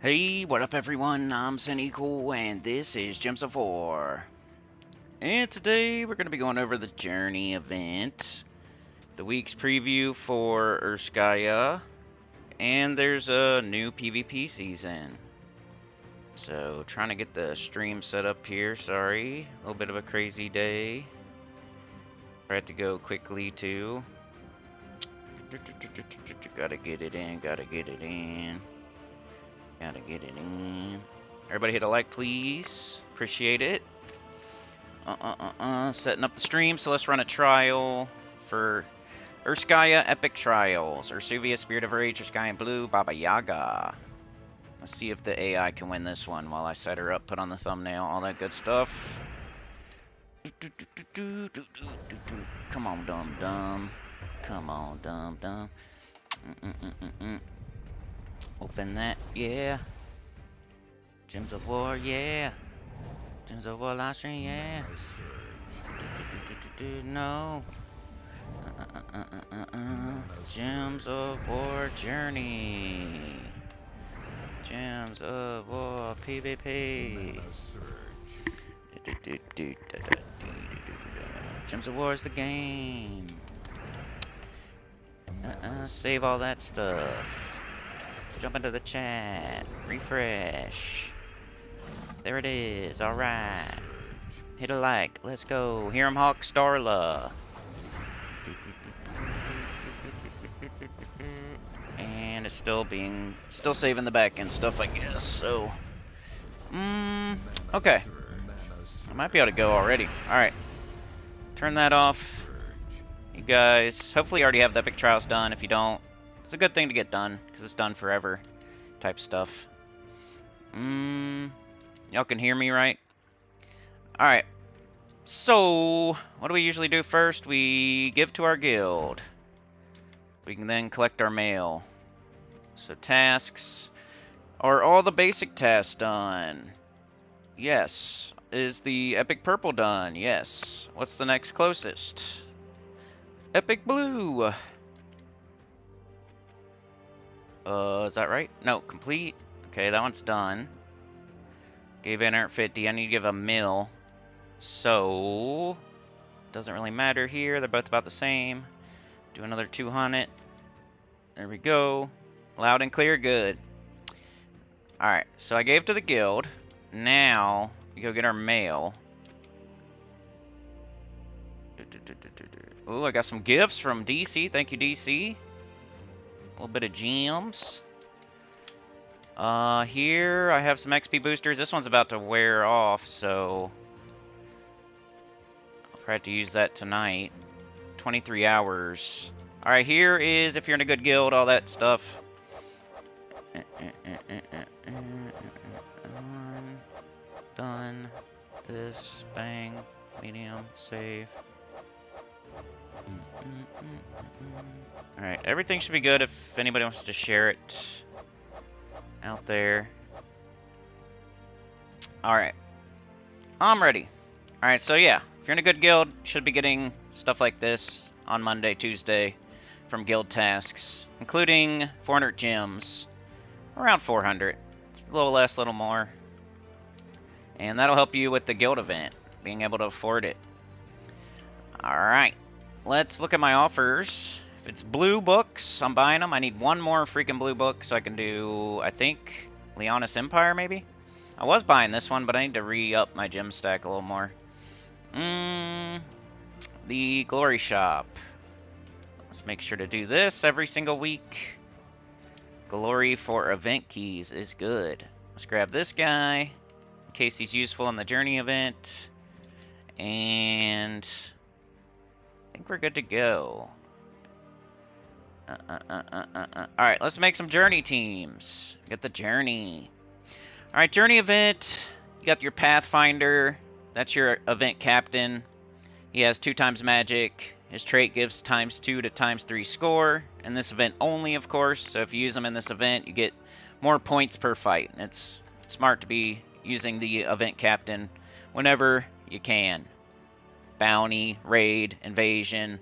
Hey, what up everyone? I'm Equal, and this is Gems of War. And today we're going to be going over the Journey event, the week's preview for Urskaya, and there's a new PvP season. So, trying to get the stream set up here, sorry. A little bit of a crazy day. I had to go quickly too. Gotta get it in, gotta get it in. Gotta get it in. Everybody hit a like, please. Appreciate it. Setting up the stream, so let's run a trial for Urskaya Epic Trials. Ursuvia, Spirit of Rage, Urskaya Blue, Baba Yaga. Let's see if the AI can win this one while I set her up, put on the thumbnail, all that good stuff. Come on, dum-dum. Come on, dum-dum. Open that, yeah. Gems of War, yeah. Gems of War live stream, yeah. No. Gems of War Journey. Gems of War PvP. Gems of War is the game. Save all that stuff. Jump into the chat. Refresh. There it is. Alright. Hit a like. Let's go. Hear 'em Hawk Starla. And it's still saving the back end stuff, I guess. So, okay. I might be able to go already. Alright. Turn that off. You guys hopefully already have the Epic Trials done. If you don't, it's a good thing to get done, because it's done forever type stuff. Y'all can hear me, right? Alright. So, what do we usually do first? We give to our guild. We can then collect our mail. So, tasks. Are all the basic tasks done? Yes. Is the Epic Purple done? Yes. What's the next closest? Epic Blue. Is that right? No, complete. Okay, that one's done. Gave 850. I need to give a mill. So, doesn't really matter here. They're both about the same. Do another 200. There we go. Loud and clear, good. Alright, so I gave to the guild. Now, we go get our mail. Ooh, I got some gifts from DC. Thank you, DC. A little bit of gems. Here I have some XP boosters. This one's about to wear off, so I'll try to use that tonight. 23 hours. Alright, here is if you're in a good guild, all that stuff. Done. This, bang, medium, save. Alright, everything should be good if anybody wants to share it out there. Alright. I'm ready. Alright, so yeah, if you're in a good guild, you should be getting stuff like this on Monday, Tuesday from guild tasks, including 400 gems. Around 400. A little less, a little more. And that'll help you with the guild event, being able to afford it. Alright. Let's look at my offers. If it's blue books, I'm buying them. I need one more freaking blue book so I can do, I think, Leonis Empire, maybe? I was buying this one, but I need to re-up my gem stack a little more. The Glory Shop. Let's make sure to do this every single week. Glory for event keys is good. Let's grab this guy, in case he's useful in the journey event. And I think we're good to go. Alright, let's make some journey teams. Get the journey. Alright, journey event. You got your Pathfinder. That's your event captain. He has 2 times magic. His trait gives ×2 to ×3 score. In this event only, of course. So if you use him in this event, you get more points per fight. It's smart to be using the event captain whenever you can. Bounty, raid, invasion,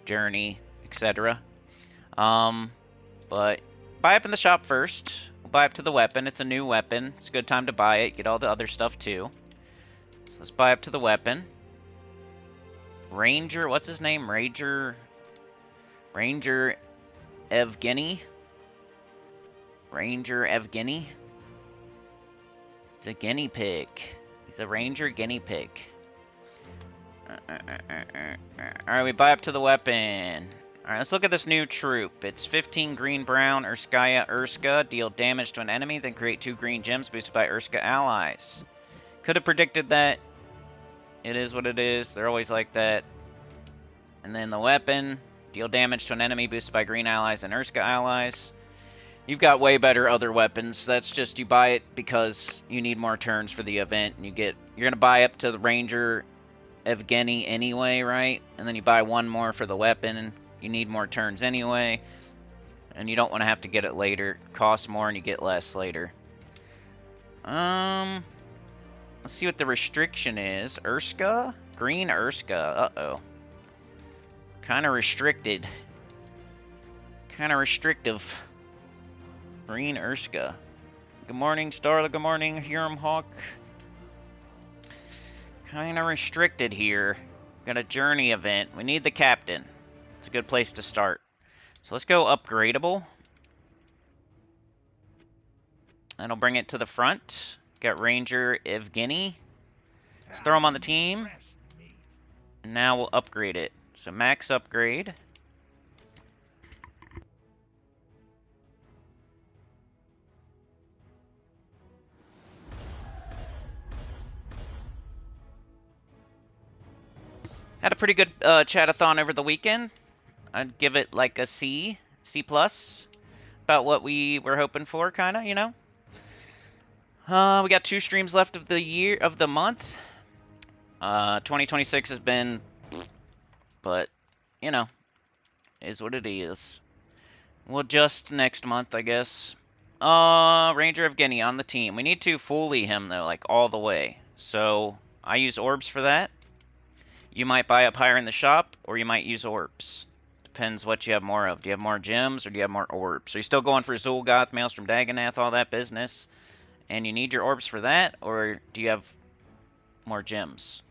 journey, etc. But buy up in the shop first. We'll buy up to the weapon. It's a new weapon. It's a good time to buy it. Get all the other stuff too. So let's buy up to the weapon. Ranger, what's his name? Ranger Evgeny? Ranger Evgeny? It's a guinea pig. He's a ranger guinea pig. Alright, we buy up to the weapon. Alright, let's look at this new troop. It's 15 green-brown Urskaya. Deal damage to an enemy, then create 2 green gems boosted by Urskaya allies. Could have predicted that. It is what it is. They're always like that. And then the weapon. Deal damage to an enemy boosted by green allies and Urskaya allies. You've got way better other weapons. That's just you buy it because you need more turns for the event. And you're gonna buy up to the Ranger Evgeny anyway, right? And then you buy one more for the weapon. You need more turns anyway. And you don't want to have to get it later. It costs more and you get less later. Let's see what the restriction is. Urskaya? Green Urskaya. Uh-oh. Kind of restricted. Kind of restrictive. Green Urskaya. Good morning, Starla. Good morning, Hiram Hawk. Kind of restricted here. Got a journey event. We need the captain. It's a good place to start. So let's go upgradable. That'll bring it to the front. Got Ranger Evgeny. Let's throw him on the team. And now we'll upgrade it. So max upgrade. Had a pretty good chat-a-thon over the weekend. I'd give it like a C+. About what we were hoping for, kind of, you know. We got 2 streams left of the month. 2026 has been, but you know, is what it is. We'll adjust next month, I guess. Ranger Evgeny on the team. We need to fully him though, like all the way. So I use orbs for that. You might buy up higher in the shop, or you might use orbs. Depends what you have more of. Do you have more gems, or do you have more orbs? Are you still going for Zul'Goth, Maelstrom Dagonath, all that business? And you need your orbs for that, or do you have more gems?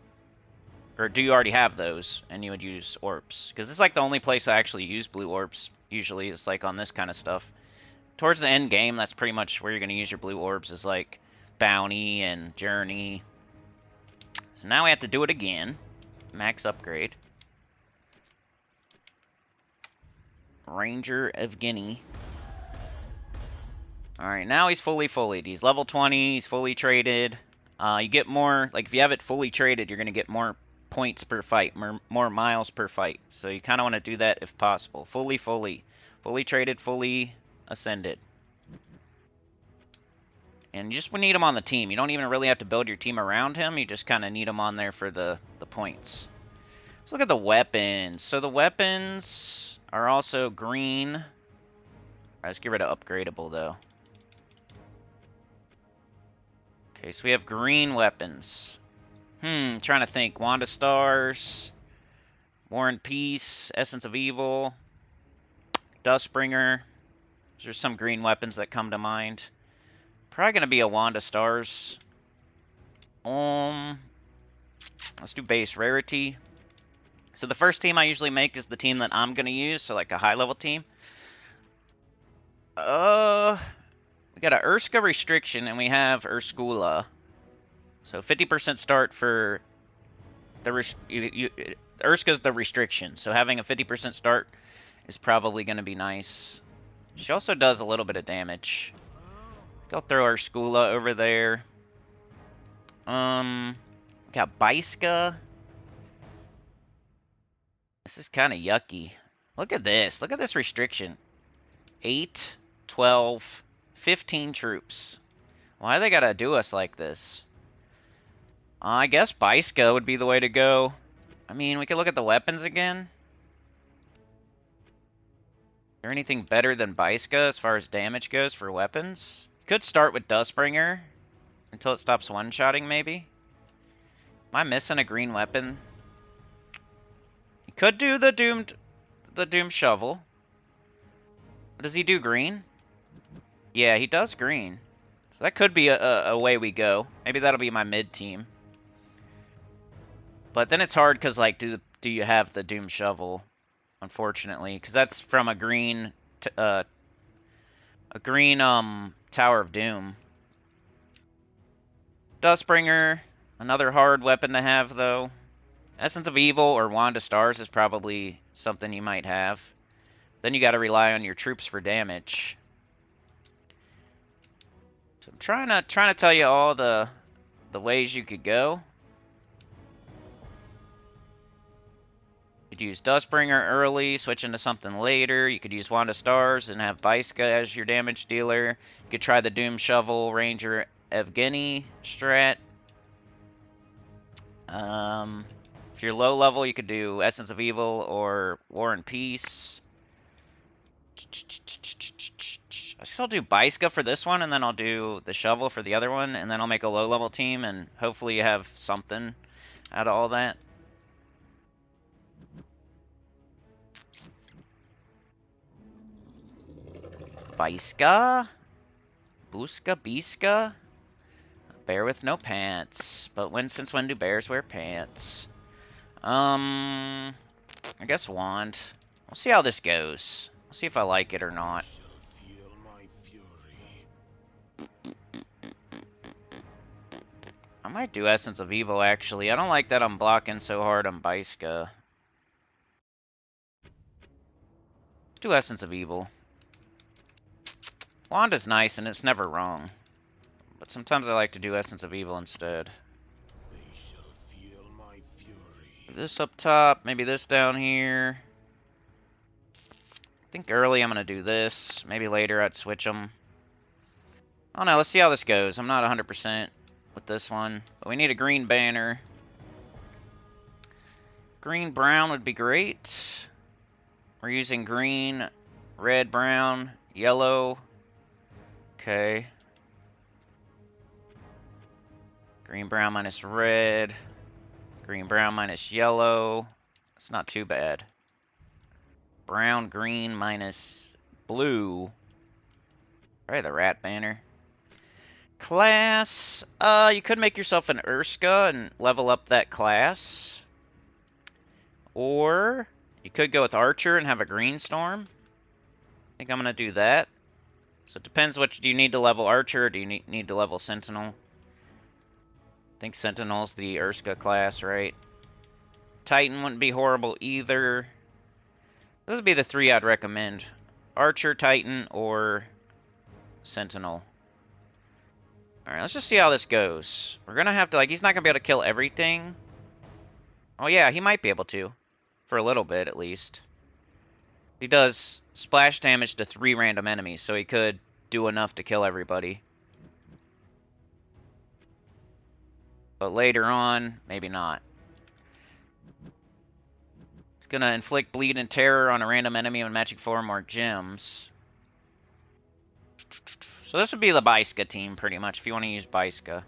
Or do you already have those, and you would use orbs? Because it's like the only place I actually use blue orbs, usually, is like on this kind of stuff. Towards the end game, that's pretty much where you're going to use your blue orbs, is like Bounty and Journey. So now we have to do it again. Max upgrade. Ranger Evgeny. Alright, now he's fully fullied. He's level 20, he's fully traded. You get more, like if you have it fully traded, you're going to get more points per fight, more miles per fight. So you kind of want to do that if possible. Fully traded, fully ascended. And you just need him on the team. You don't even really have to build your team around him. You just kind of need him on there for the points. Let's look at the weapons. So the weapons are also green. All right, let's get rid of upgradable, though. Okay, so we have green weapons. Trying to think. Wand of Stars. War and Peace. Essence of Evil. Dustbringer. There's some green weapons that come to mind. Probably going to be a Wand of Stars. Let's do base rarity. So the first team I usually make is the team that I'm going to use, so like a high-level team. We got a Urskaya restriction, and we have Urskula. So 50% start for the Urska's the restriction, so having a 50% start is probably going to be nice. She also does a little bit of damage. I'll throw Urskula over there. Got Baiska. This is kind of yucky. Look at this. Look at this restriction. 8, 12, 15 troops. Why they gotta do us like this? I guess Baiska would be the way to go. I mean, we could look at the weapons again. Is there anything better than Baiska as far as damage goes for weapons? Could start with Dustbringer until it stops one-shotting, maybe. Am I missing a green weapon? You could do the Doom Shovel. Does he do green? Yeah, he does green. So that could be a way we go. Maybe that'll be my mid team. But then it's hard because, like, do you have the Doom Shovel? Unfortunately, because that's from a green Tower of Doom. Dustbringer, another hard weapon to have though. Essence of Evil or Wand of Stars is probably something you might have. Then you got to rely on your troops for damage. So I'm trying to tell you all the ways you could go. You could use Dustbringer early, switch into something later. You could use Wand of Stars and have Vyska as your damage dealer. You could try the Doom Shovel Ranger Evgeny strat. If you're low level, you could do Essence of Evil or War and Peace. I still do Vyska for this one, and then I'll do the Shovel for the other one, and then I'll make a low level team, and hopefully you have something out of all that. Vyska? Buska? Biska? Bear with no pants. But since when do bears wear pants? I guess Wand. We'll see how this goes. We'll see if I like it or not. I might do Essence of Evil, actually. I don't like that I'm blocking so hard on Vyska. Let's do Essence of Evil. Wand is nice, and it's never wrong. But sometimes I like to do Essence of Evil instead. This up top, maybe this down here. I think early I'm going to do this. Maybe later I'd switch them. I don't know, let's see how this goes. I'm not 100% with this one. But we need a green banner. Green, brown would be great. We're using green, red, brown, yellow. Okay. Green, brown minus red. Green, brown minus yellow. It's not too bad. Brown, green minus blue. Probably the rat banner. Class. You could make yourself an Urskaya and level up that class. Or you could go with Archer and have a green storm. I think I'm going to do that. So it depends do you need to level Archer or do you need to level Sentinel? I think Sentinel's the Urskaya class, right? Titan wouldn't be horrible either. Those would be the three I'd recommend. Archer, Titan, or Sentinel. Alright, let's just see how this goes. We're gonna have to, he's not gonna be able to kill everything. Oh yeah, he might be able to. For a little bit, at least. He does splash damage to 3 random enemies, so he could do enough to kill everybody. But later on, maybe not. It's gonna inflict bleed and terror on a random enemy when matching 4 or more gems. So this would be the Vyska team, pretty much, if you want to use Vyska.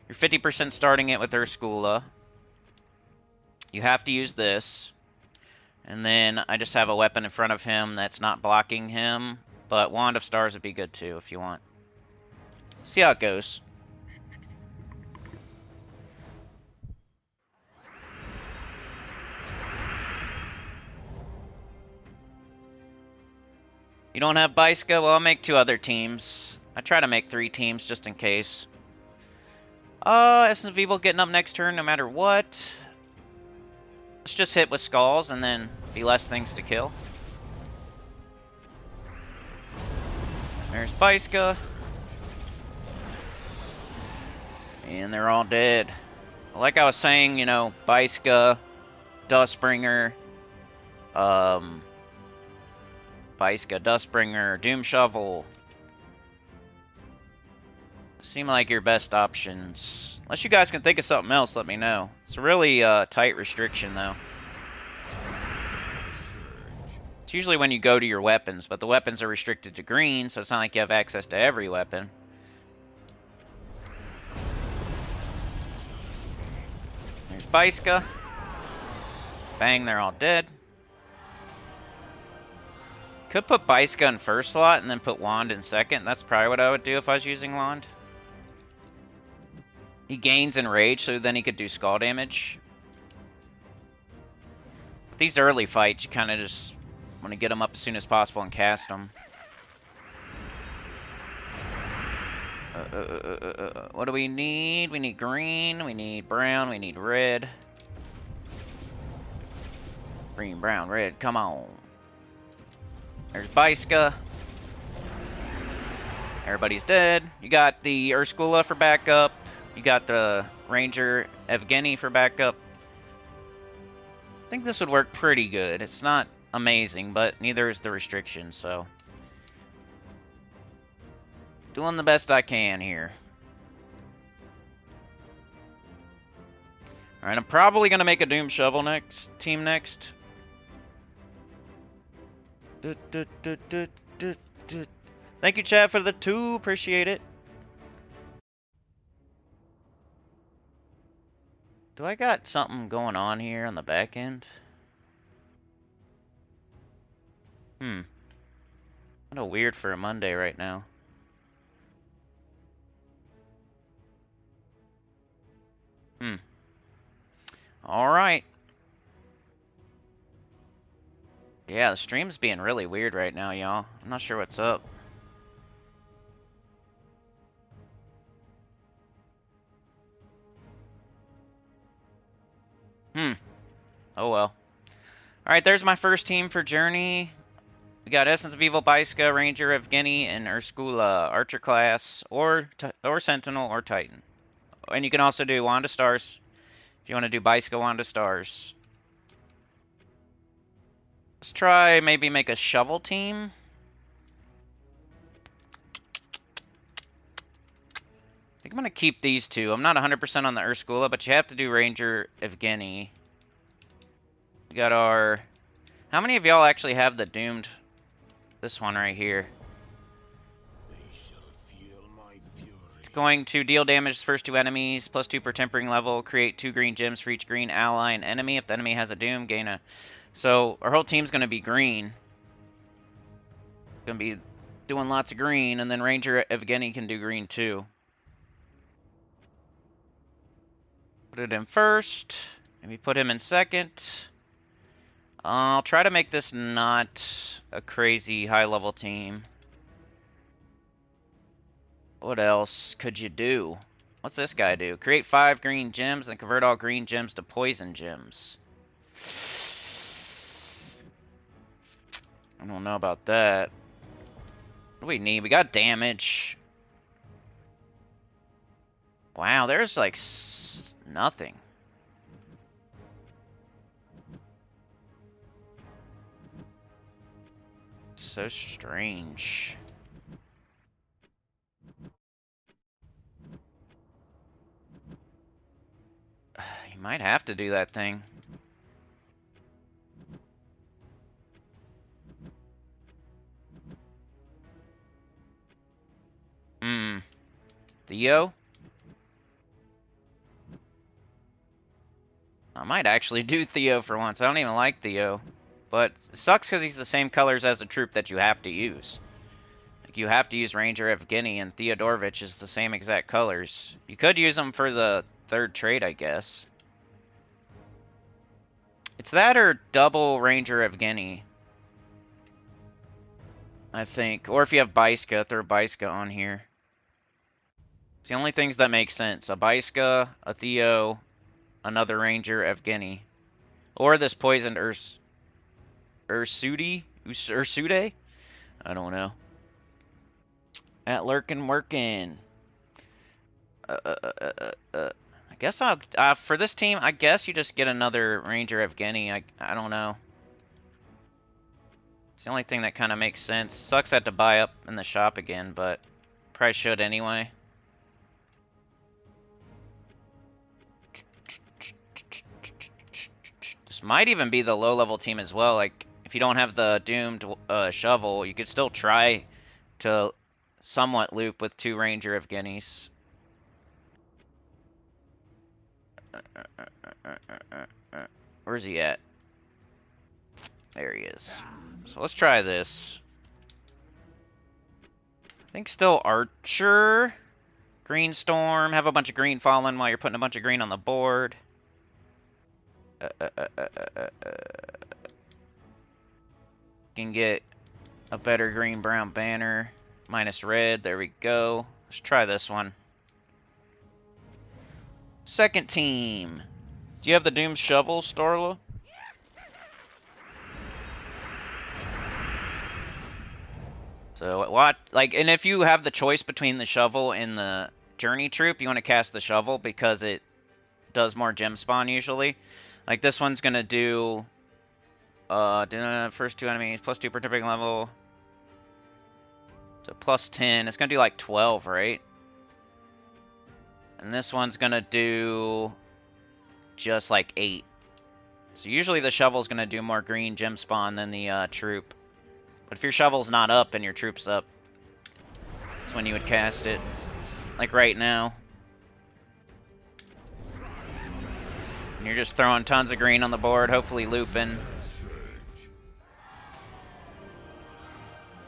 You're 50% starting it with Urskaya. You have to use this. And then I just have a weapon in front of him that's not blocking him. But Wand of Stars would be good too, if you want. See how it goes. You don't have Vyska? Well, I'll make 2 other teams. I try to make 3 teams just in case. Essence of Evil getting up next turn no matter what. Let's just hit with Skulls and then be less things to kill. There's Vyska. And they're all dead. Like I was saying, you know, Vyska, Dustbringer, Vyska, Dustbringer, Doom Shovel. Seem like your best options. Unless you guys can think of something else, let me know. It's a really tight restriction, though. It's usually when you go to your weapons, but the weapons are restricted to green, so it's not like you have access to every weapon. There's Vyska. Bang, they're all dead. Could put Baiska in first slot and then put Wand in second. That's probably what I would do if I was using Wand. He gains in rage, so then he could do skull damage. But these early fights, you kind of just want to get them up as soon as possible and cast them. What do we need? We need green, we need brown, we need red. Green, brown, red, come on. There's Baiska. Everybody's dead. You got the Urskaya for backup. You got the Ranger Evgeny for backup. I think this would work pretty good. It's not amazing, but neither is the restriction, so. Doing the best I can here. Alright, I'm probably going to make a Doom Shovel team next. Thank you, chat, for the 2. Appreciate it. Do I got something going on here on the back end? Kind of weird for a Monday right now. Alright. Yeah, the stream's being really weird right now, y'all. I'm not sure what's up. Oh well. Alright, there's my first team for Journey. We got Essence of Evil, Baiska, Ranger, Evgeny, and Urskaya, Archer class, or Sentinel, or Titan. And you can also do Wand of Stars, if you want to do Baiska, Wand of Stars. Let's try maybe make a Shovel team. I think I'm going to keep these two. I'm not 100% on the Urskaya, but you have to do Ranger, Evgeny. We got our... How many of y'all actually have the Doomed? This one right here. It's going to deal damage to the first 2 enemies, +2 per tempering level, create 2 green gems for each green ally and enemy. If the enemy has a Doom, gain a... So, our whole team's going to be green. Going to be doing lots of green, and then Ranger Evgeny can do green too. Put it in first. Maybe put him in second. I'll try to make this not a crazy high-level team. What else could you do? What's this guy do? Create 5 green gems and convert all green gems to poison gems. I don't know about that. What do we need? We got damage. Wow, there's like nothing. So strange. You might have to do that thing. Theo? I might actually do Theo for once. I don't even like Theo. But it sucks because he's the same colors as a troop that you have to use. Like, you have to use Ranger Evgeny, and Theodorovich is the same exact colors. You could use them for the 3rd trait, I guess. It's that or double Ranger Evgeny, I think. Or if you have Baiska, throw Baiska on here. It's the only things that make sense. A Baiska, a Theo, another Ranger Evgeny. Or this poisoned Ursude? I don't know. At lurkin' workin'. I guess I'll for this team. I guess you just get another Ranger Evgeny. I don't know. It's the only thing that kind of makes sense. Sucks I had to buy up in the shop again, but probably should anyway. This might even be the low-level team as well. Like, if you don't have the Doomed Shovel, you could still try to somewhat loop with 2 Ranger Evgenys. Where's he at? There he is. So let's try this. I think still Archer. Green Storm. Have a bunch of green falling while you're putting a bunch of green on the board. Can get a better green-brown banner. Minus red. There we go. Let's try this one. Second team. Do you have the Doom Shovel, Starla? So what? Like, and if you have the choice between the shovel and the Journey Troop, you want to cast the shovel because it does more gem spawn usually. Like this one's gonna do first 2 enemies plus 2 per typing level. So plus 10. It's gonna do like 12, right? And this one's gonna do just like 8. So usually the shovel's gonna do more green gem spawn than the troop. But if your shovel's not up and your troop's up, that's when you would cast it. Like right now. And you're just throwing tons of green on the board, hopefully looping.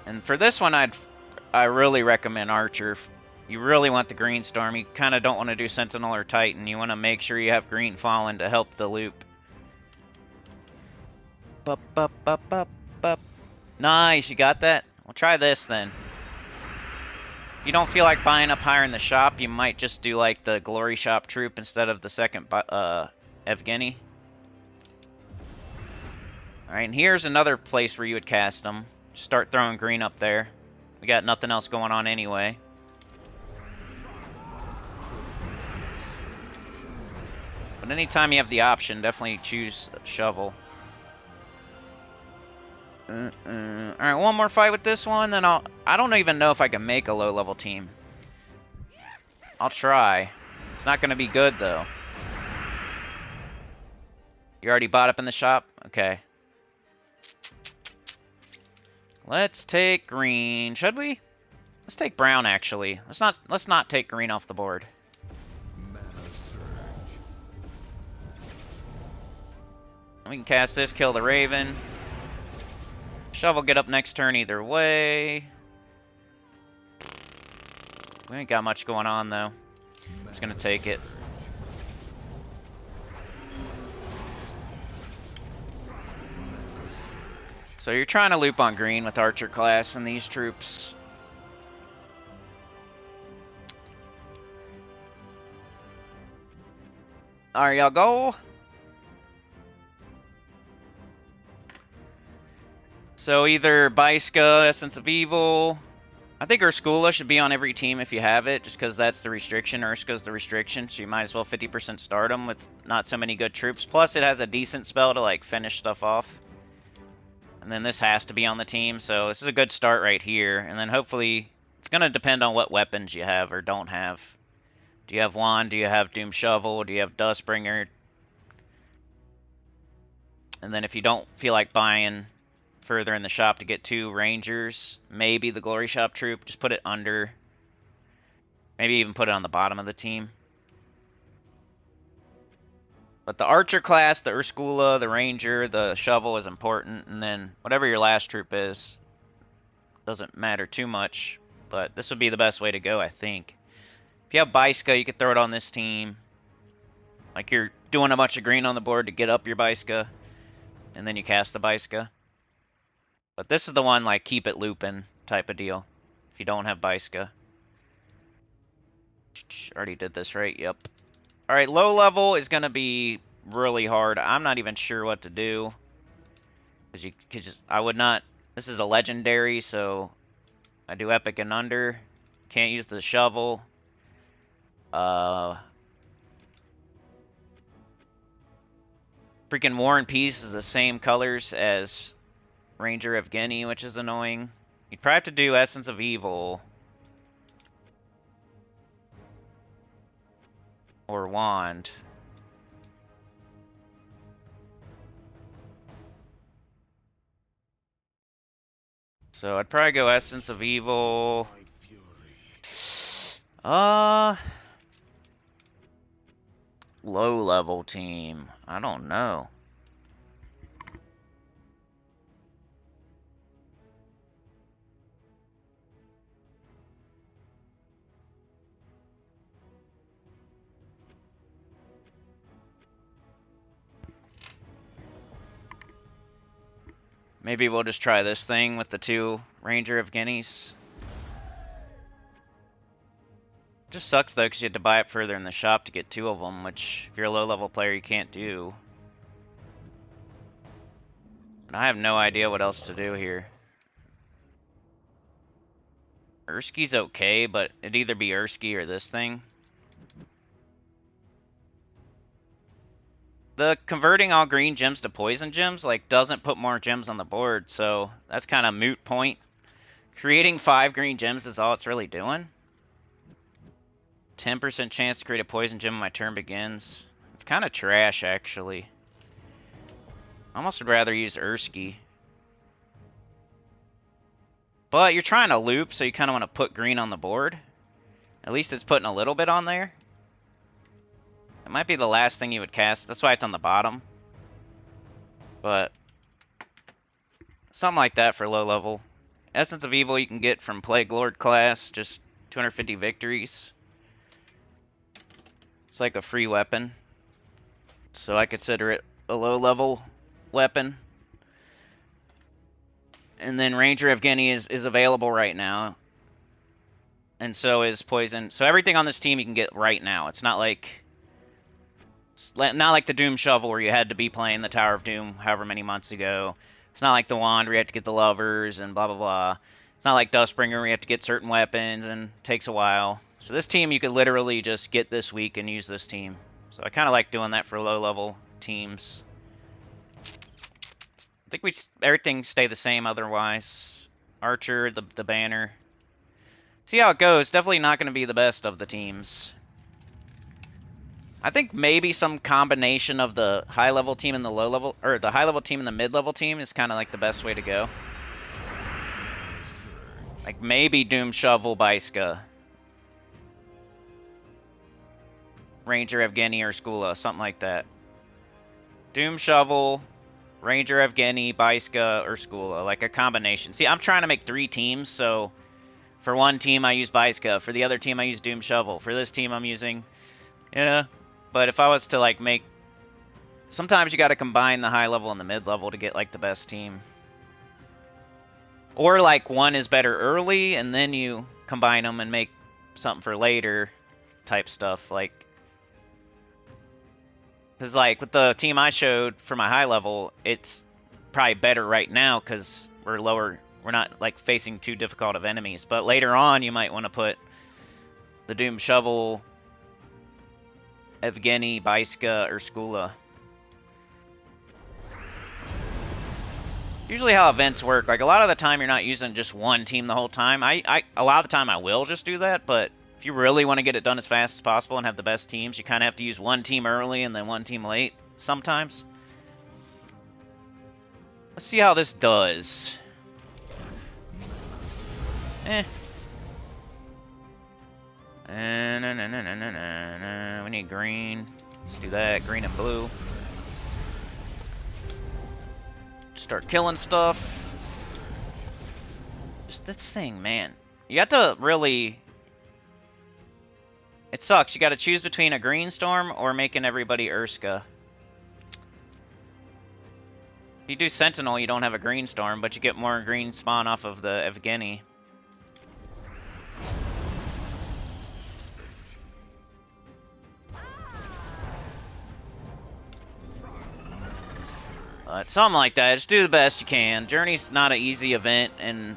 And for this one, I really recommend Archer. You really want the Green Storm. You kind of don't want to do Sentinel or Titan. You want to make sure you have green falling to help the loop. Bup, bup, bup, bup, bup. Nice, you got that? Well, try this then. If you don't feel like buying up higher in the shop, you might just do like the Glory Shop Troop instead of the second Evgeny. Alright, and here's another place where you would cast them. Start throwing green up there. We got nothing else going on anyway. But anytime you have the option, definitely choose a shovel. Alright, one more fight with this one, then I don't even know if I can make a low-level team. I'll try. It's not going to be good, though. You already bought up in the shop? Okay. Let's take green. Should we? Let's take brown, actually. Let's not take green off the board. We can cast this, kill the Raven. Shovel get up next turn either way. We ain't got much going on, though. Just gonna take it. So you're trying to loop on green with Archer class and these troops. Alright, y'all go. So either Baiska, Essence of Evil. I think Urskaya should be on every team if you have it, just because that's the restriction. Urska's the restriction, so you might as well 50% start them with not so many good troops. Plus, it has a decent spell to like finish stuff off. And then this has to be on the team, so this is a good start right here. And then hopefully, it's going to depend on what weapons you have or don't have. Do you have Wand? Do you have Doom Shovel? Do you have Dustbringer? And then if you don't feel like buying further in the shop to get 2 Rangers, maybe the Glory Shop Troop, just put it under. Maybe even put it on the bottom of the team. But the Archer class, the Urskaya, the Ranger, the Shovel is important, and then whatever your last troop is, doesn't matter too much, but this would be the best way to go, I think. If you have Baiska, you could throw it on this team. Like you're doing a bunch of green on the board to get up your Baiska, and then you cast the Baiska. But this is the one, like, keep it looping type of deal, if you don't have Baiska. Already did this, right? Yep. Alright, low level is going to be really hard. I'm not even sure what to do. Because I would not... This is a legendary, so I do epic and under. Can't use the shovel. Freaking War and Peace is the same colors as Ranger Evgeny, which is annoying. You'd probably have to do Essence of Evil. Or Wand. So I'd probably go Essence of Evil. Low level team. I don't know. Maybe we'll just try this thing with the 2 Ranger of Guineas. Just sucks though, because you had to buy it further in the shop to get 2 of them, which if you're a low-level player, you can't do. And I have no idea what else to do here. Urski's okay, but it'd either be Urski or this thing. The converting all green gems to poison gems, like, doesn't put more gems on the board, so that's kind of moot point. Creating 5 green gems is all it's really doing. 10% chance to create a poison gem when my turn begins. It's kind of trash, actually. I almost would rather use Urski. But you're trying to loop, so you kind of want to put green on the board. At least it's putting a little bit on there. It might be the last thing you would cast. That's why it's on the bottom. But something like that for low level. Essence of Evil you can get from Plague Lord class. Just 250 victories. It's like a free weapon. So I consider it a low level weapon. And then Ranger of Guinea is available right now. And so is Poison. So everything on this team you can get right now. It's not like the Doom Shovel where you had to be playing the Tower of Doom however many months ago. It's not like the Wand where you have to get the Lovers and blah blah blah. It's not like Dustbringer where you have to get certain weapons and it takes a while. So this team you could literally just get this week and use this team. So I kind of like doing that for low level teams. I think everything stay the same otherwise. Archer, the banner. See how it goes. Definitely not going to be the best of the teams. I think maybe some combination of the high level team and the low level, or the high level team and the mid level team is kind of like the best way to go. Like maybe Doom Shovel, Baiska, Ranger Evgeny or Skula, something like that. Doom Shovel, Ranger Evgeny, Baiska, or Skula, like a combination. See, I'm trying to make 3 teams, so for one team I use Baiska, for the other team I use Doom Shovel, for this team I'm using, but if I was to like make, sometimes you got to combine the high level and the mid level to get like the best team. Or like one is better early and then you combine them and make something for later type stuff, like, because like with the team I showed for my high level, it's probably better right now because we're lower, we're not like facing too difficult of enemies, but later on you might want to put the Doom Shovel, Evgeny, Baiska, or Skula. Usually how events work, like a lot of the time you're not using just one team the whole time. A lot of the time I will just do that, but if you really want to get it done as fast as possible and have the best teams, you kind of have to use one team early and then one team late sometimes. Let's see how this does. We need green. Let's do that. Green and blue. Start killing stuff. Just this thing, man. You have to really... It sucks. You got to choose between a green storm or making everybody Urska. If you do Sentinel, you don't have a green storm, but you get more green spawn off of the Evgeny. Something like that. Just do the best you can. Journey's not an easy event, and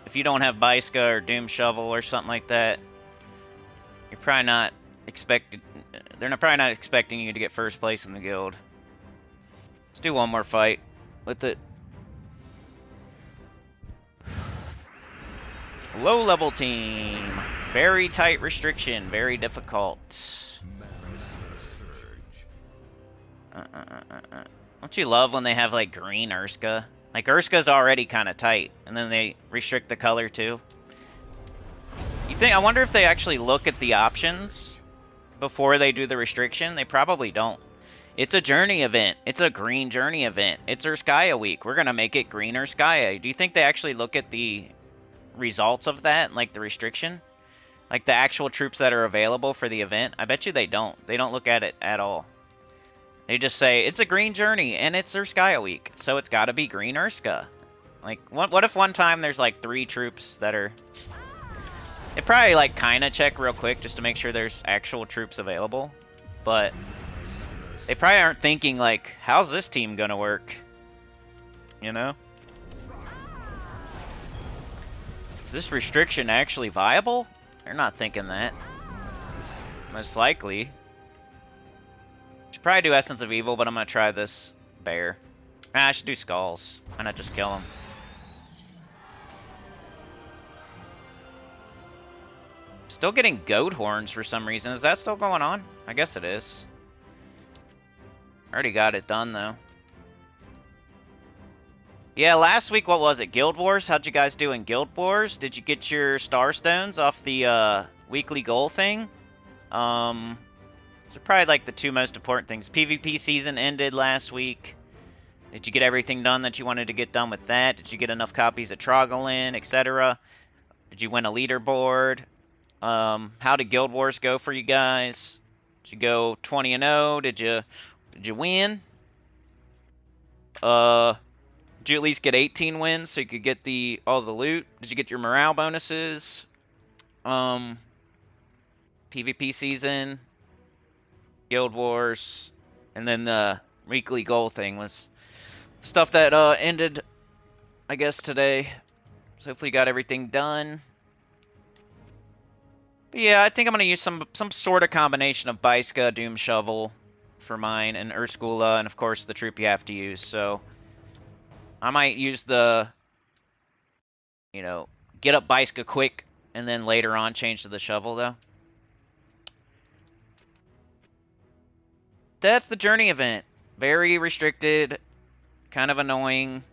if you don't have Baiska or Doom Shovel or something like that, you're probably not expected. They're probably not expecting you to get first place in the guild. Let's do one more fight with it. Low level team. Very tight restriction. Very difficult. Don't you love when they have like green Urska? Like Urska's already kind of tight, and then they restrict the color too. You think? I wonder if they actually look at the options before they do the restriction. They probably don't. It's a journey event. It's a green journey event. It's Urskaya week. We're gonna make it green Urskaya. Do you think they actually look at the results of that, like the restriction, like the actual troops that are available for the event? I bet you they don't. They don't look at it at all. They just say, it's a green journey, and it's Urskaya week, so it's gotta be green Urska. Like, what if one time there's like 3 troops that are... They probably like kind of check real quick just to make sure there's actual troops available. But they probably aren't thinking like, how's this team gonna work? You know? Is this restriction actually viable? They're not thinking that. Most likely. Should probably do Essence of Evil, but I'm gonna try this bear. I should do Skulls. Why not just kill him? Still getting goat horns for some reason. Is that still going on? I guess it is. Already got it done though. Yeah, last week, what was it? Guild Wars? How'd you guys do in Guild Wars? Did you get your Star Stones off the weekly goal thing? Those are probably like the 2 most important things. PvP season ended last week. Did you get everything done that you wanted to get done with that? Did you get enough copies of Troglin, etc.? Did you win a leaderboard? How did Guild Wars go for you guys? Did you go 20-0? Did you win? Did you at least get 18 wins so you could get all the loot? Did you get your morale bonuses? PvP season, Guild Wars, and then the weekly goal thing was stuff that ended, I guess, today. So hopefully you got everything done. But yeah, I think I'm going to use some sort of combination of Baiska, Doom Shovel for mine, and Urskaya, and of course the troop you have to use. So I might use the, get up Baiska quick, and then later on change to the shovel, though. That's the journey event. Very restricted, kind of annoying.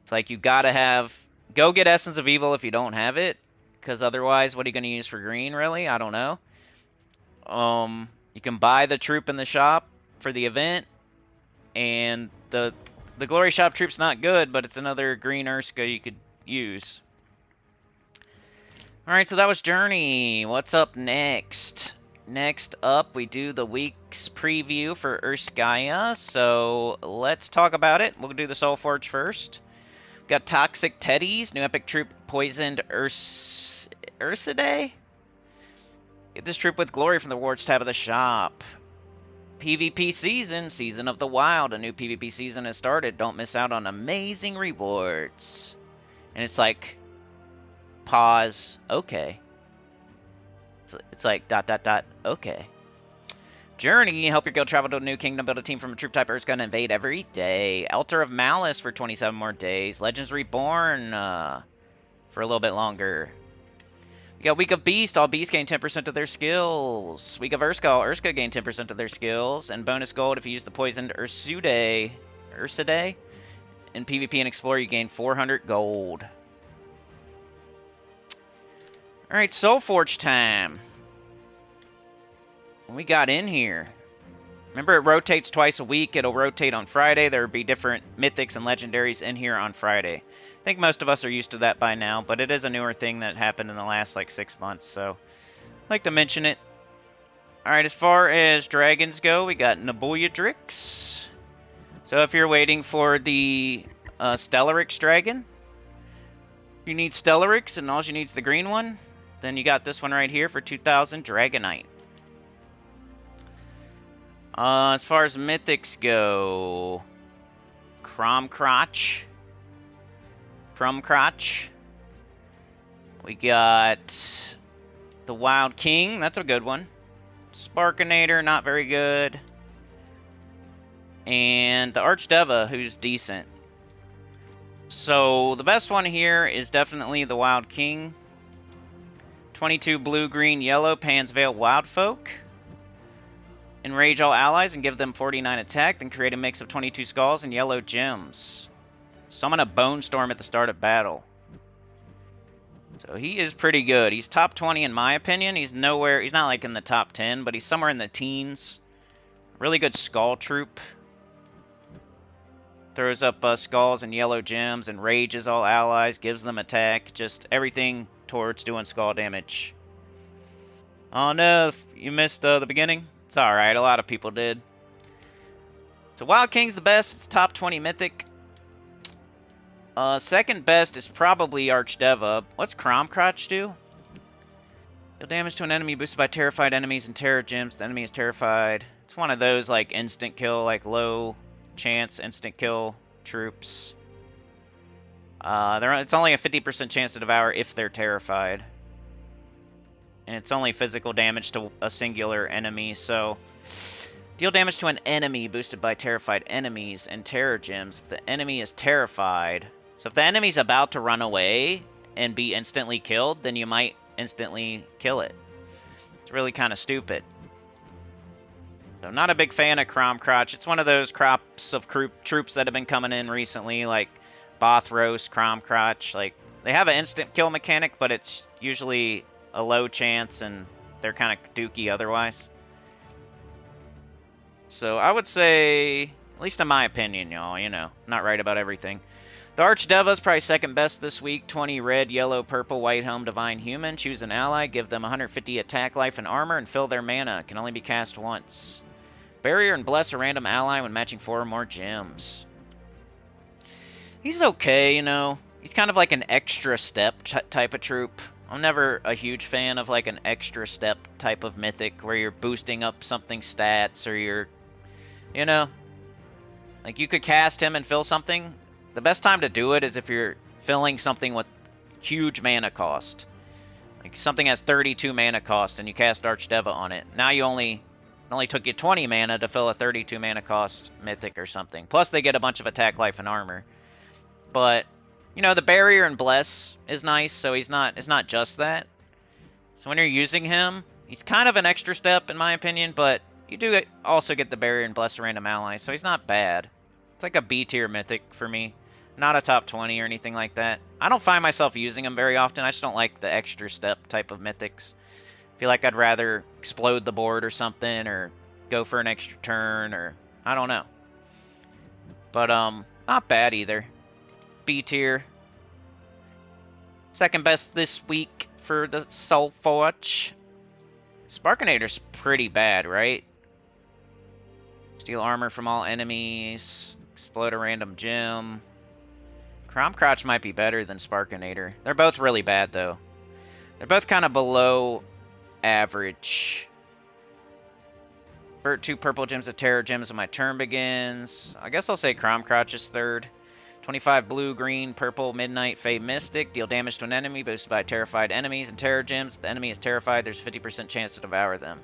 It's like you gotta go get Essence of Evil if you don't have it, because otherwise, what are you gonna use for green, really? I don't know. You can buy the troop in the shop for the event, and the Glory Shop troop's not good, but it's another green Urskaya you could use. Alright, so that was Journey. What's up next? Next up, we do the week's preview for Urskaya, so let's talk about it. We'll do the Soulforge first. We've got Toxic Teddies, new epic troop, Poisoned Ursidae? Get this troop with glory from the rewards tab of the shop. PvP season, Season of the Wild. A new PvP season has started. Don't miss out on amazing rewards. And it's like, pause, okay. It's like, ... okay. Journey, help your guild travel to a new kingdom, build a team from a troop type Urskaya and invade every day. Altar of Malice for 27 more days. Legends Reborn for a little bit longer. We got Week of Beast. All beasts gain 10% of their skills. Week of Urskaya. All Urskaya gain 10% of their skills. And bonus gold if you use the Poisoned Ursidae. In PvP and Explorer, you gain 400 gold. Alright, Soulforge time. What we got in here? Remember, it rotates twice a week. It'll rotate on Friday. There'll be different mythics and legendaries in here on Friday. I think most of us are used to that by now, but it is a newer thing that happened in the last, like, 6 months, so I'd like to mention it. Alright, as far as dragons go, we got Nabuyadrix. So if you're waiting for the Stellarix dragon, you need Stellarix, and all you need is the green one. Then you got this one right here for 2,000 Dragonite. As far as mythics go, Crumcrotch. We got the Wild King. That's a good one. Sparkinator, not very good. And the Archdeva, who's decent. So the best one here is definitely the Wild King. 22 blue, green, yellow, Pan's Veil Wildfolk. Enrage all allies and give them 49 attack, then create a mix of 22 skulls and yellow gems. Summon a Bone Storm at the start of battle. So he is pretty good. He's top 20 in my opinion. He's not like in the top 10, but he's somewhere in the teens. Really good skull troop. Throws up skulls and yellow gems, enrages all allies, gives them attack, just everything towards doing skull damage. Oh no, you missed the beginning? It's alright, a lot of people did. So Wild King's the best, it's top 20 mythic. Second best is probably Archdeva. What's Cromcrotch do? Deal damage to an enemy boosted by terrified enemies and terror gems. The enemy is terrified. It's one of those like instant kill, like low chance instant kill troops. It's only a 50% chance to devour if they're terrified. And it's only physical damage to a singular enemy, so... Deal damage to an enemy boosted by terrified enemies and terror gems. If the enemy is terrified... So if the enemy's about to run away and be instantly killed, then you might instantly kill it. It's really kind of stupid. So I'm not a big fan of Cromcrotch. It's one of those crops of troops that have been coming in recently, like Bothros, Cromcrotch. Like, they have an instant kill mechanic, but it's usually a low chance, and they're kind of dookie otherwise. So I would say, at least in my opinion, y'all, you know, not right about everything. The Archdeva is probably second best this week. 20 red, yellow, purple, white helm, divine human. Choose an ally, give them 150 attack, life, and armor, and fill their mana. Can only be cast once. Barrier and bless a random ally when matching 4 or more gems. He's okay, you know. He's kind of like an extra step type of troop. I'm never a huge fan of like an extra step type of mythic where you're boosting up something's stats or you're, you know, like you could cast him and fill something. The best time to do it is if you're filling something with huge mana cost. Like something has 32 mana cost and you cast Archdeva on it. Now it only took you 20 mana to fill a 32 mana cost mythic or something. Plus they get a bunch of attack, life, and armor. But you know, the barrier and bless is nice, so it's not just that. So when you're using him, he's kind of an extra step in my opinion, but you do also get the barrier and bless a random ally, so he's not bad. It's like a B tier mythic for me. Not a top 20 or anything like that. I don't find myself using him very often. I just don't like the extra step type of mythics. I feel like I'd rather explode the board or something, or go for an extra turn, or I don't know. But not bad either. B tier. Second best this week for the Soulforge. Sparkinator's pretty bad, right? Steal armor from all enemies. Explode a random gem. Cromcrotch might be better than Sparkinator. They're both really bad, though. They're both kind of below average. Convert 2 purple gems to terror gems when my turn begins. I guess I'll say Cromcrotch is third. 25 blue, green, purple, midnight, fey, mystic. Deal damage to an enemy boosted by terrified enemies and terror gems. If the enemy is terrified, there's a 50% chance to devour them.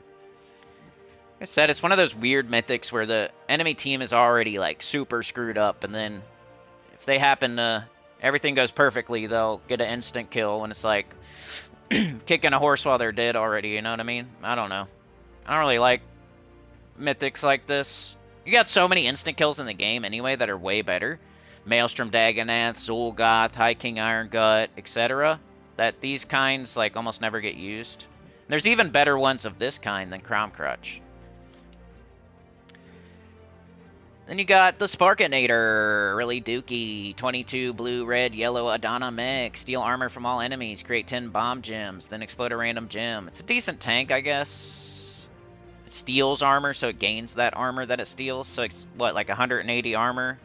Like I said, it's one of those weird mythics where the enemy team is already like super screwed up, and then if they happen to, everything goes perfectly, they'll get an instant kill when it's like kicking a horse while they're dead already, you know what I mean? I don't know. I don't really like mythics like this. You got so many instant kills in the game anyway that are way better. Maelstrom Dagonath, Zul'Goth, High King Iron Gut, etc. That these kinds like almost never get used. There's even better ones of this kind than Cromcrotch. Then you got the Sparkinator, really dookie. 22 blue, red, yellow Adana mix. Steal armor from all enemies. Create 10 bomb gems. Then explode a random gem. It's a decent tank, I guess. It steals armor, so it gains that armor that it steals. So it's, what, like 180 armor?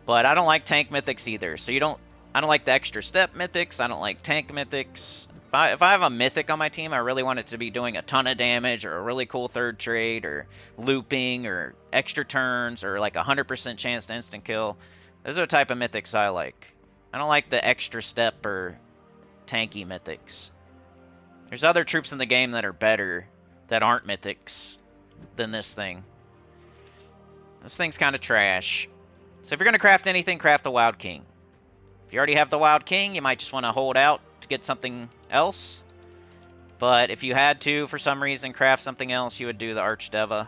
But I don't like tank mythics either. So I don't like the extra step mythics. I don't like tank mythics. If I have a mythic on my team, I really want it to be doing a ton of damage, or a really cool third trade, or looping, or extra turns, or like 100% chance to instant kill. Those are the type of mythics I like. I don't like the extra step or tanky mythics. There's other troops in the game that are better, that aren't mythics, than this thing. This thing's kind of trash. So if you're going to craft anything, craft the Wild King. If you already have the Wild King, you might just want to hold out to get something else. But if you had to, for some reason, craft something else, you would do the Archdeva.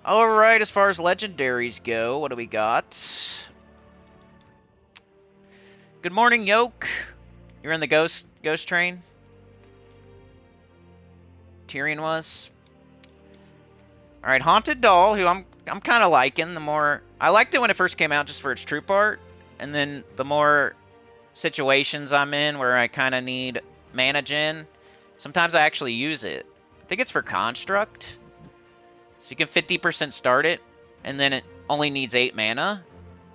Alright, as far as legendaries go, what do we got? Good morning, Yoke. You're in the ghost train? Tyrion was. Alright, Haunted Doll, who I'm kind of liking. I liked it when it first came out just for its troop art, and then the more situations I'm in where I kind of need mana gen, sometimes I actually use it. I think it's for Construct. So you can 50% start it, and then it only needs 8 mana.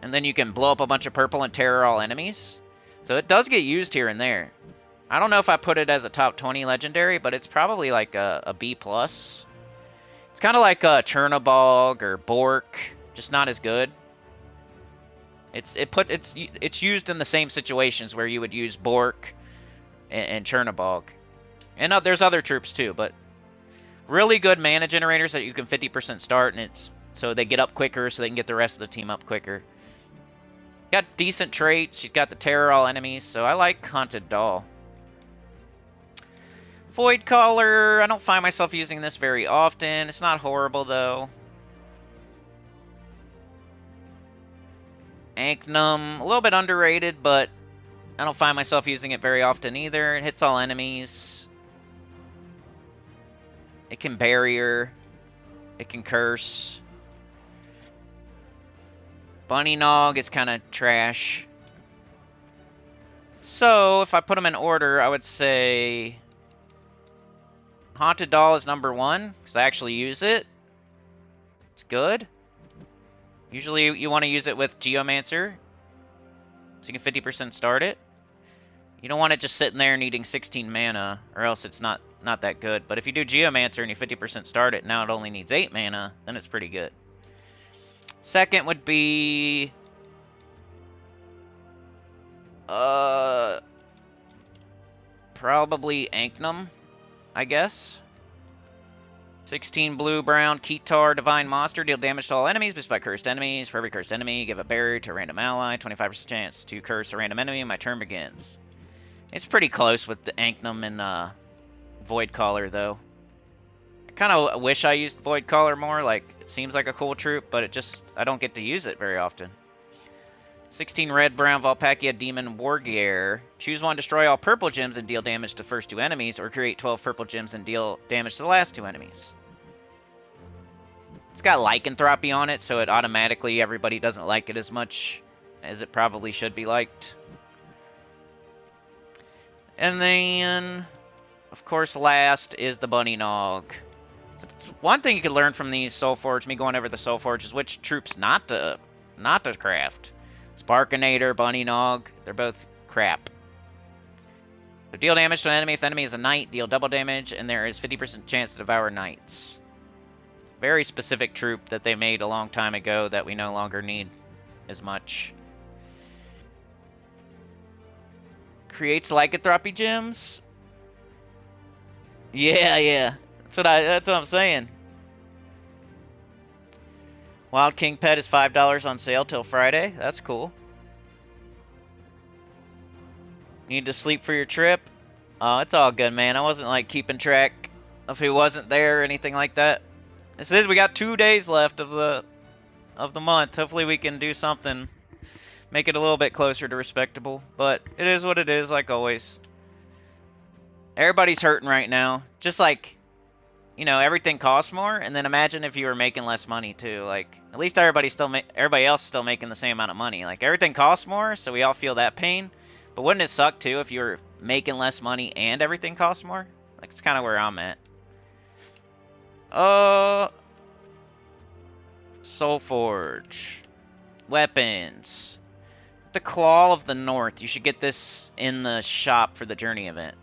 And then you can blow up a bunch of purple and terror all enemies. So it does get used here and there. I don't know if I put it as a top 20 legendary, but it's probably like a B+. It's kind of like a Chernobog or Bork, just not as good. It's used in the same situations where you would use Bork and Chernobog. And there's other troops too, but really good mana generators that you can 50% start, and it's so they get up quicker, so they can get the rest of the team up quicker. Got decent traits. She's got the terror all enemies, so I like Haunted Doll. Void Caller, I don't find myself using this very often. It's not horrible though. Anknum, a little bit underrated, but I don't find myself using it very often either. It hits all enemies. It can barrier. It can curse. Bunny Nog is kind of trash. So, if I put them in order, I would say Haunted Doll is number 1, because I actually use it. It's good. Usually you want to use it with Geomancer, so you can 50% start it. You don't want it just sitting there needing 16 mana, or else it's not that good. But if you do Geomancer and you 50% start it, now it only needs 8 mana, then it's pretty good. Second would be probably Anknum, I guess. 16 blue, brown, Kitar, Divine Monster. Deal damage to all enemies, boosted by cursed enemies. For every cursed enemy, give a barrier to a random ally. 25% chance to curse a random enemy. My turn begins. It's pretty close with the Anknum and Void Caller, though. I kind of wish I used Void Caller more. Like, it seems like a cool troop, but I don't get to use it very often. 16 red, brown, Valpakia, Demon, Wargear. Choose one, destroy all purple gems and deal damage to the first 2 enemies, or create 12 purple gems and deal damage to the last 2 enemies. It's got Lycanthropy on it, so it automatically, everybody doesn't like it as much as it probably should be liked. And then, of course, last is the Bunny Nog. So one thing you could learn from these Soulforge, me going over the Soulforge, is which troops not to craft. Sparkinator, Bunny Nog, they're both crap. So deal damage to an enemy. If the enemy is a knight, deal double damage, and there is 50% chance to devour knights. Very specific troop that they made a long time ago that we no longer need as much. Creates Lycanthropy gems. Yeah. That's what I'm saying. Wild King Pet is $5 on sale till Friday. That's cool. Need to sleep for your trip? Oh, it's all good, man. I wasn't like keeping track of who wasn't there or anything like that. We got 2 days left of the month. Hopefully we can do something, make it a little bit closer to respectable. But it is what it is, like always. Everybody's hurting right now. Just like, you know, everything costs more, and then imagine if you were making less money too. Like, at least everybody else is still making the same amount of money. Like, everything costs more, so we all feel that pain. But wouldn't it suck too if you were making less money and everything costs more? Like, it's kind of where I'm at. Soulforge. Weapons. The Claw of the North. You should get this in the shop for the Journey event.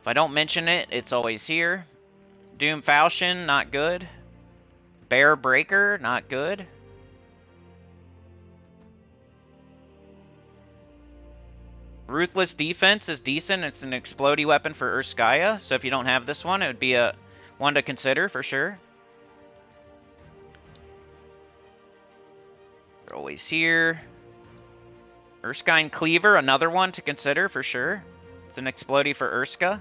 If I don't mention it, it's always here. Doom Falchion, not good. Bear Breaker, not good. Ruthless Defense is decent. It's an explodey weapon for Urskaya, so if you don't have this one, it would be a one to consider for sure. They're always here. Urskine Cleaver, another one to consider for sure. It's an explodey for Urska.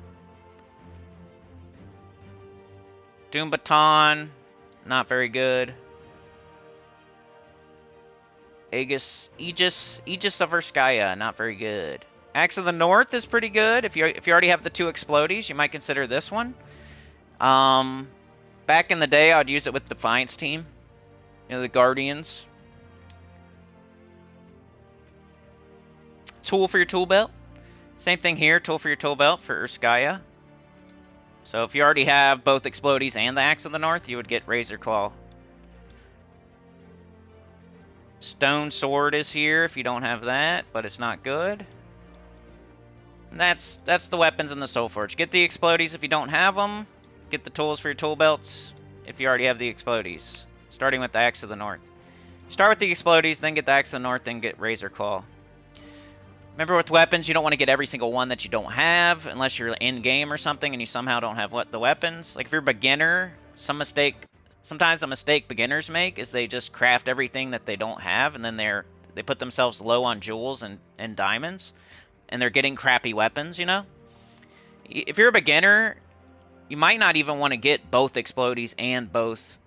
Doom Baton, not very good. Aegis of Urskaya, not very good. Axe of the North is pretty good. If you already have the 2 explodies, you might consider this one. Back in the day, I'd use it with Defiance team. You know, the Guardians. Tool for your tool belt. Same thing here, tool for your tool belt for Urskaya. So if you already have both Explodies and the Axe of the North, you would get Razor Claw. Stone Sword is here if you don't have that, but it's not good. And that's the weapons in the Soulforge. Get the Explodies if you don't have them. Get the tools for your tool belts if you already have the Explodies. Starting with the Axe of the North. Start with the Explodies, then get the Axe of the North, then get Razor Claw. Remember, with weapons, you don't want to get every single one that you don't have, unless you're in-game or something and you somehow don't have the weapons. Like, if you're a beginner, sometimes a mistake beginners make is they just craft everything that they don't have, and then they put themselves low on jewels and diamonds, and they're getting crappy weapons, you know? If you're a beginner, you might not even want to get both Explodies and both,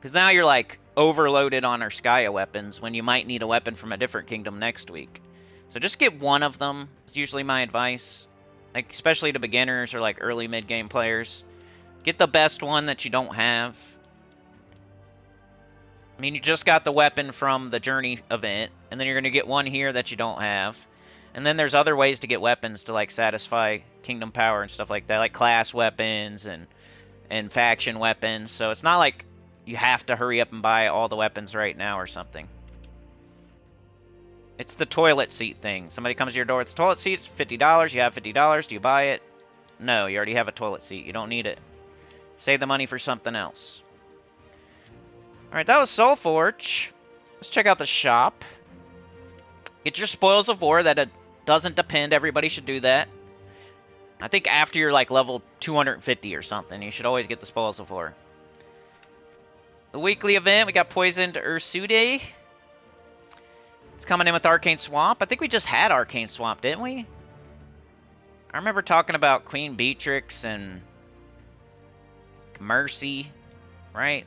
because now you're, like, overloaded on Urskaya weapons when you might need a weapon from a different kingdom next week. So just get one of them, is usually my advice. Like, especially to beginners or, like, early mid-game players. Get the best one that you don't have. I mean, you just got the weapon from the Journey event, and then you're going to get one here that you don't have. And then there's other ways to get weapons to, like, satisfy Kingdom Power and stuff like that, like class weapons and faction weapons. So it's not like you have to hurry up and buy all the weapons right now or something. It's the toilet seat thing. Somebody comes to your door with toilet seats, $50. You have $50. Do you buy it? No, you already have a toilet seat. You don't need it. Save the money for something else. Alright, that was Soulforge. Let's check out the shop. Get your Spoils of War. That doesn't depend. Everybody should do that. I think after you're like level 250 or something, you should always get the Spoils of War. The weekly event, we got Poisoned Urskaya. It's coming in with Arcane Swamp. I think we just had Arcane Swamp, didn't we? I remember talking about Queen Beatrix and Mercy, right?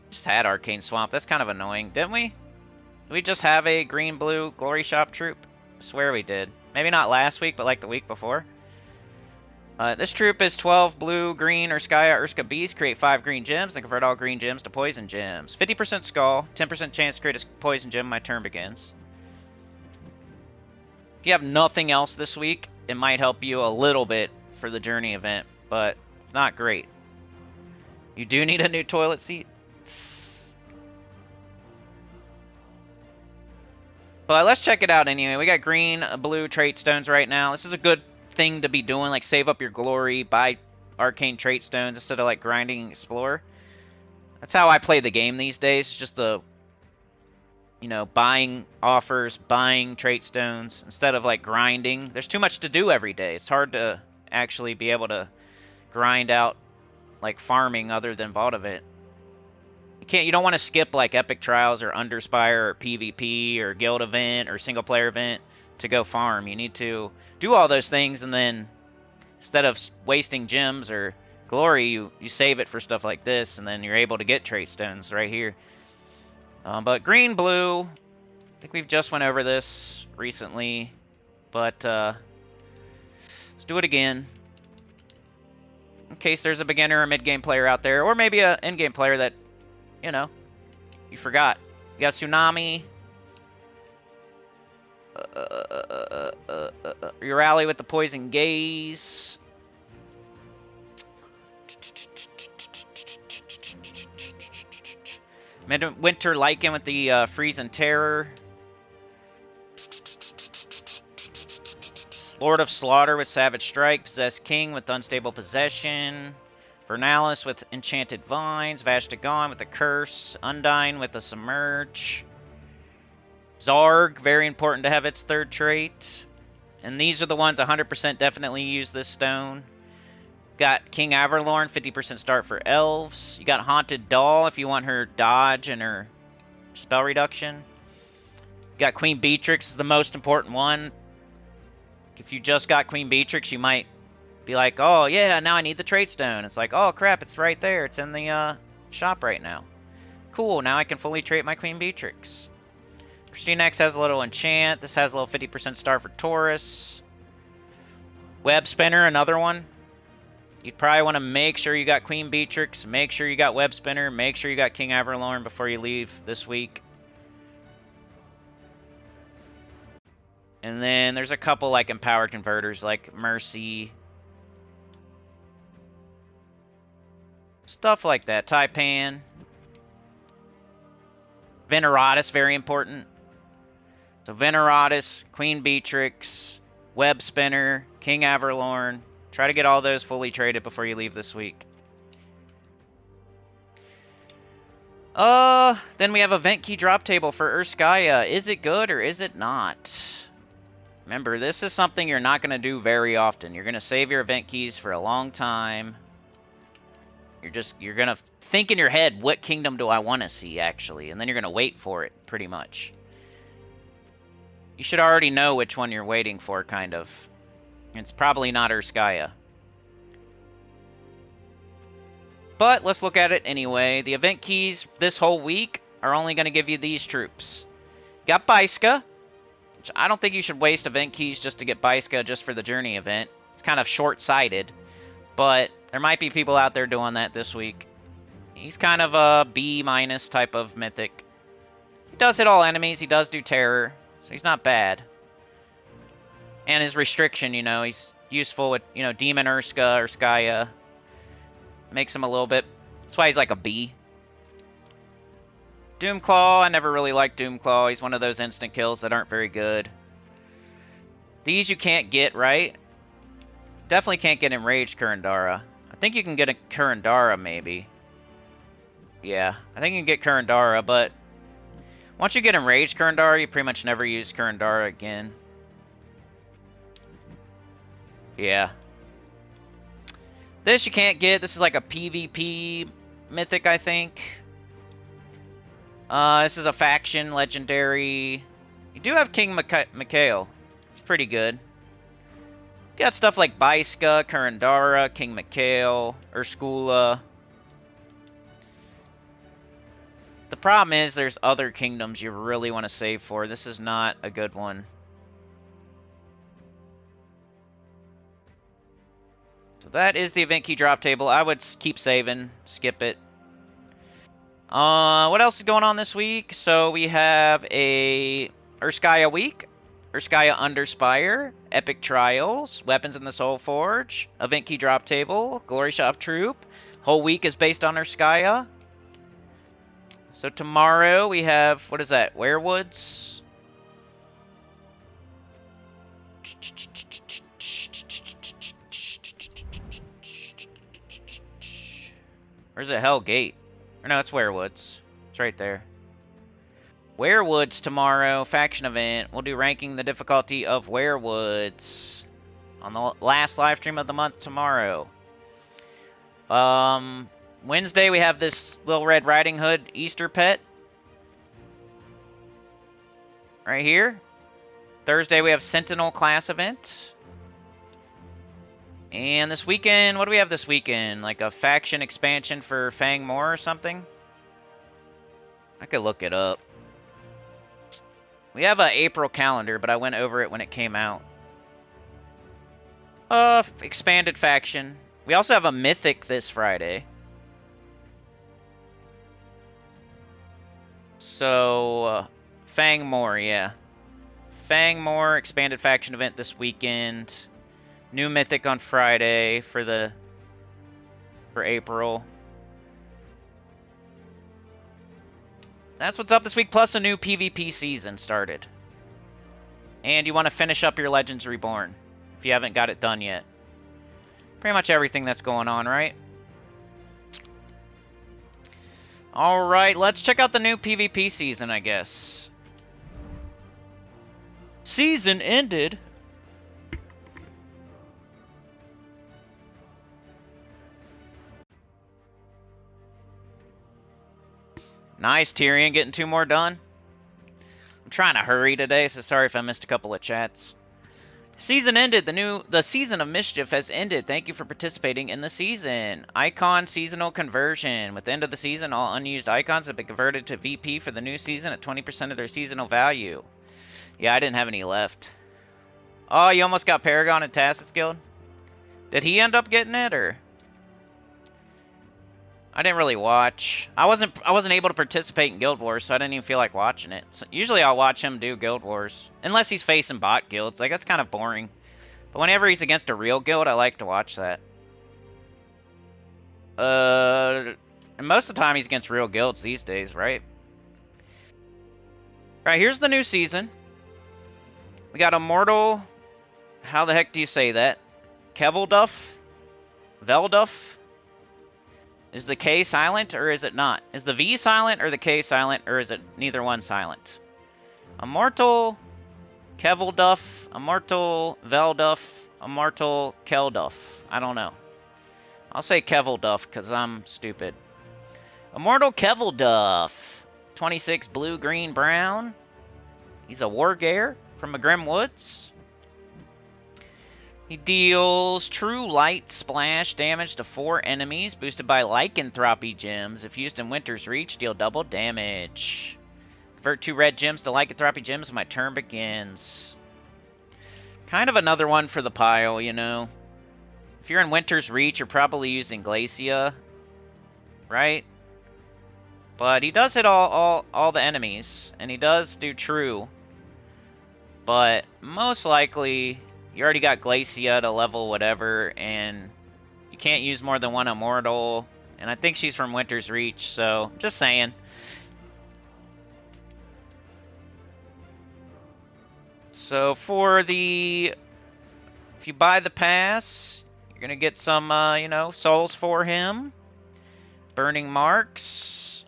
Just had Arcane Swamp. That's kind of annoying, didn't we? Did we just have a green-blue Glory Shop troop? I swear we did. Maybe not last week, but like the week before. This troop is 12 blue, green, Urskaya bees. Create 5 green gems and convert all green gems to poison gems. 50% skull, 10% chance to create a poison gem. My turn begins. If you have nothing else this week, it might help you a little bit for the Journey event, but it's not great. You do need a new toilet seat. But let's check it out anyway. We got green, blue trait stones right now. This is a good thing to be doing, like save up your glory, buy arcane trait stones instead of like grinding and explore. That's how I play the game these days. It's just the, you know, buying offers, buying trait stones instead of like grinding. There's too much to do every day. It's hard to actually be able to grind out like farming other than Vault-Event. You don't want to skip like Epic Trials or Underspire or PvP or Guild Event or Single Player Event to go farm. You need to do all those things, and then instead of wasting gems or glory, you save it for stuff like this, and then you're able to get trait stones right here. But green, blue, I think we've just went over this recently, but let's do it again. In case there's a beginner or mid-game player out there, or maybe an end-game player that, you know, you forgot. You got Tsunami. Your rally with the Poison Gaze. Winter Lycan with the Freeze and Terror. Lord of Slaughter with Savage Strike. Possessed King with Unstable Possession. Vernalis with Enchanted Vines. Vashtagon with the Curse. Undyne with the Submerge. Zarg, very important to have its third trait. And these are the ones 100% definitely use this stone. Got King Averlorn, 50% start for elves. You got Haunted Doll if you want her dodge and her spell reduction. You got Queen Beatrix is the most important one. If you just got Queen Beatrix, you might be like, oh yeah, now I need the trait stone. It's like, oh crap, it's right there. It's in the shop right now. Cool, now I can fully trait my Queen Beatrix. Christine X has a little enchant. This has a little 50% start for Taurus. Web Spinner, another one. You'd probably want to make sure you got Queen Beatrix, make sure you got Web Spinner, make sure you got King Averlorn before you leave this week. And then there's a couple like empowered converters like Mercy. Stuff like that. Taipan. Veneratus, very important. So Veneratus, Queen Beatrix, Web Spinner, King Averlorn. Try to get all those fully traded before you leave this week. Then we have event key drop table for Urskaya. Is it good or is it not? Remember, this is something you're not going to do very often. You're going to save your event keys for a long time. You're going to think in your head, what kingdom do I want to see, actually? And then you're going to wait for it, pretty much. You should already know which one you're waiting for, kind of. It's probably not Urskaya. But let's look at it anyway. The event keys this whole week are only going to give you these troops. You got Baiska, which I don't think you should waste event keys just to get Baiska just for the journey event. It's kind of short-sighted, but there might be people out there doing that this week. He's kind of a B- type of mythic. He does hit all enemies. He does do terror, so he's not bad. And his restriction, you know, he's useful with, you know, Demon Urskaya. Makes him a little bit... That's why he's like a B. Doomclaw, I never really liked Doomclaw. He's one of those instant kills that aren't very good. These you can't get, right? Definitely can't get Enraged Kurandara. I think you can get a Kurandara, maybe. Yeah, I think you can get Kurandara, but... Once you get Enraged Kurandara, you pretty much never use Kurandara again. Yeah. This you can't get. This is like a PvP mythic, I think. This is a faction, legendary. You do have King Mikhail. It's pretty good. You got stuff like Baiska, Kurandara, King Mikhail, Urskula. The problem is there's other kingdoms you really want to save for. This is not a good one. So that is the event key drop table. I would keep saving, skip it. What else is going on this week? So we have a Urskaya week, Urskaya Underspire, Epic Trials, Weapons in the Soulforge, event key drop table, Glory Shop Troop. Whole week is based on Urskaya. So tomorrow we have, what is that, Werewoods? Where's the Hell Gate? Or no, it's Werewoods. It's right there. Werewoods tomorrow, faction event. We'll do ranking the difficulty of Werewoods on the last live stream of the month tomorrow. Wednesday we have this Little Red Riding Hood Easter pet. Right here. Thursday we have Sentinel class event. And this weekend, what do we have this weekend? Like a faction expansion for Fang Moor or something? I could look it up. We have an April calendar, but I went over it when it came out. Expanded faction. We also have a Mythic this Friday. So, Fang Moor, yeah. Fang Moor, expanded faction event this weekend. New Mythic on Friday for April. That's what's up this week, plus a new PvP season started. And you want to finish up your Legends Reborn, if you haven't got it done yet. Pretty much everything that's going on, right? Alright, let's check out the new PvP season, I guess. Season ended. Nice, Tyrion, getting 2 more done. I'm trying to hurry today, so sorry if I missed a couple of chats. Season ended. The season of mischief has ended. Thank you for participating in the season. Icon seasonal conversion. With the end of the season, all unused icons have been converted to VP for the new season at 20% of their seasonal value. Yeah, I didn't have any left. Oh, you almost got Paragon and Tacit's Guild? Did he end up getting it, or? I didn't really watch. I wasn't able to participate in Guild Wars, so I didn't even feel like watching it. So usually I'll watch him do Guild Wars. Unless he's facing bot guilds. Like, that's kind of boring. But whenever he's against a real guild, I like to watch that. And most of the time he's against real guilds these days, right? Right, here's the new season. We got Immortal. How the heck do you say that? Kevelduff? Velduff? Is the K silent or is it not? Is the V silent or the K silent, or is it neither one silent? Immortal Kevelduff, Immortal Velduff, Immortal Kelduff. I don't know. I'll say Kevelduff because I'm stupid. Immortal Kevelduff. 26 blue, green, brown. He's a Wargare from the Grim Woods. He deals true light splash damage to 4 enemies, boosted by Lycanthropy gems. If used in Winter's Reach, deal double damage. Convert 2 red gems to Lycanthropy gems when my turn begins. Kind of another one for the pile, you know. If you're in Winter's Reach, you're probably using Glacia, right? But he does hit all the enemies, and he does do true. But most likely, you already got Glacia to level whatever, and you can't use more than one Immortal. And I think she's from Winter's Reach, so just saying. So for the... if you buy the pass, you're going to get some, you know, souls for him. Burning Marks.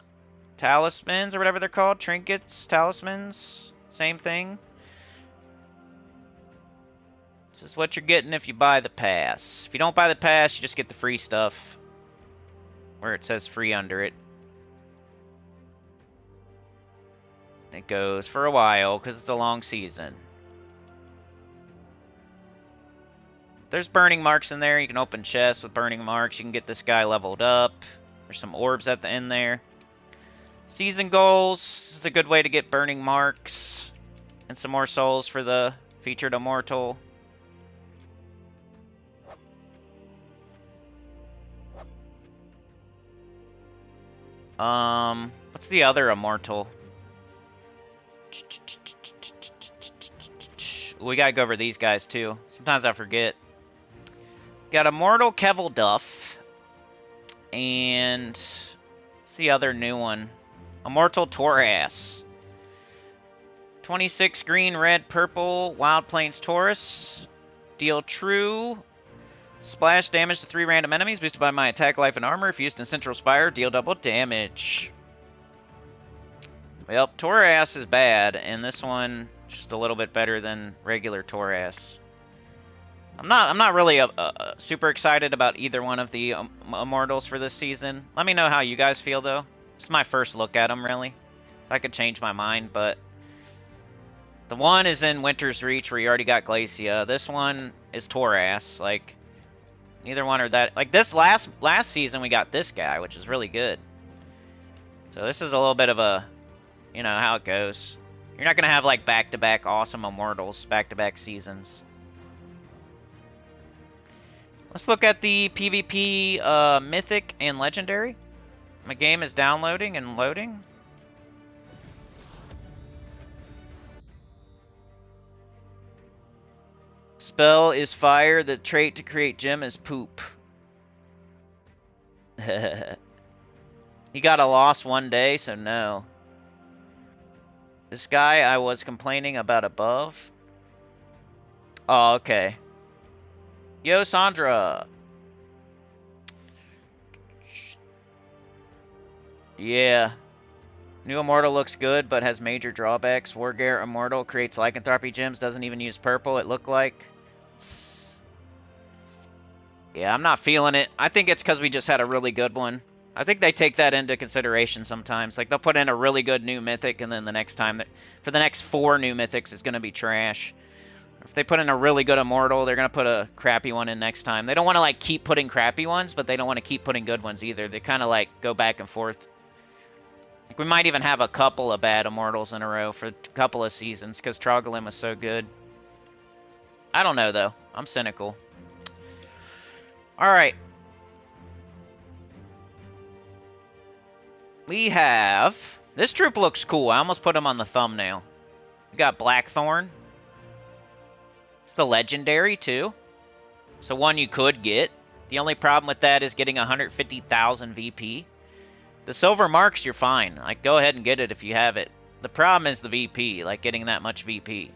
Talismans, or whatever they're called. Trinkets, talismans. Same thing. This is what you're getting if you buy the pass. If you don't buy the pass, you just get the free stuff. Where it says free under it. It goes for a while, because it's a long season. There's burning marks in there. You can open chests with burning marks. You can get this guy leveled up. There's some orbs at the end there. Season goals. This is a good way to get burning marks. And some more souls for the featured Immortal. What's the other Immortal? We gotta go over these guys too. Sometimes I forget. Got Immortal Kevelduff. And what's the other new one? Immortal Tauras. 26 green, red, purple, Wild Plains Taurus. Deal true splash damage to 3 random enemies, boosted by my attack, life, and armor. If used in Central Spire, deal double damage. Well, Tauras is bad, and this one just a little bit better than regular Tauras. I'm not really super excited about either one of the Immortals for this season. Let me know how you guys feel, though. It's my first look at them, really. I could change my mind, but the one is in Winter's Reach, where you already got Glacia. This one is Tauras. Like, neither one are that. Like, this last season, we got this guy, which is really good. So this is a little bit of a, you know, how it goes. You're not gonna have like back-to-back awesome Immortals, back-to-back seasons. Let's look at the PvP Mythic and Legendary. My game is downloading and loading. Spell is fire. The trait to create gem is poop. He got a loss one day, so no. This guy I was complaining about above. Oh, okay. Yo, Sandra. Yeah. New Immortal looks good, but has major drawbacks. Wargare Immortal creates Lycanthropy gems, doesn't even use purple, it looked like. Yeah, I'm not feeling it. I think it's because we just had a really good one. I think they take that into consideration sometimes. Like, they'll put in a really good new Mythic, and then the next time, for the next 4 new Mythics, it's going to be trash. If they put in a really good Immortal, they're going to put a crappy one in next time. They don't want to, like, keep putting crappy ones, but they don't want to keep putting good ones either. They kind of, like, go back and forth. Like, we might even have a couple of bad Immortals in a row for a couple of seasons, because Trogolim was so good. I don't know, though. I'm cynical. Alright. We have... This troop looks cool. I almost put him on the thumbnail. We got Blackthorn. It's the Legendary, too. So one you could get. The only problem with that is getting 150,000 VP. The Silver Marks, you're fine. Like, go ahead and get it if you have it. The problem is the VP, like getting that much VP.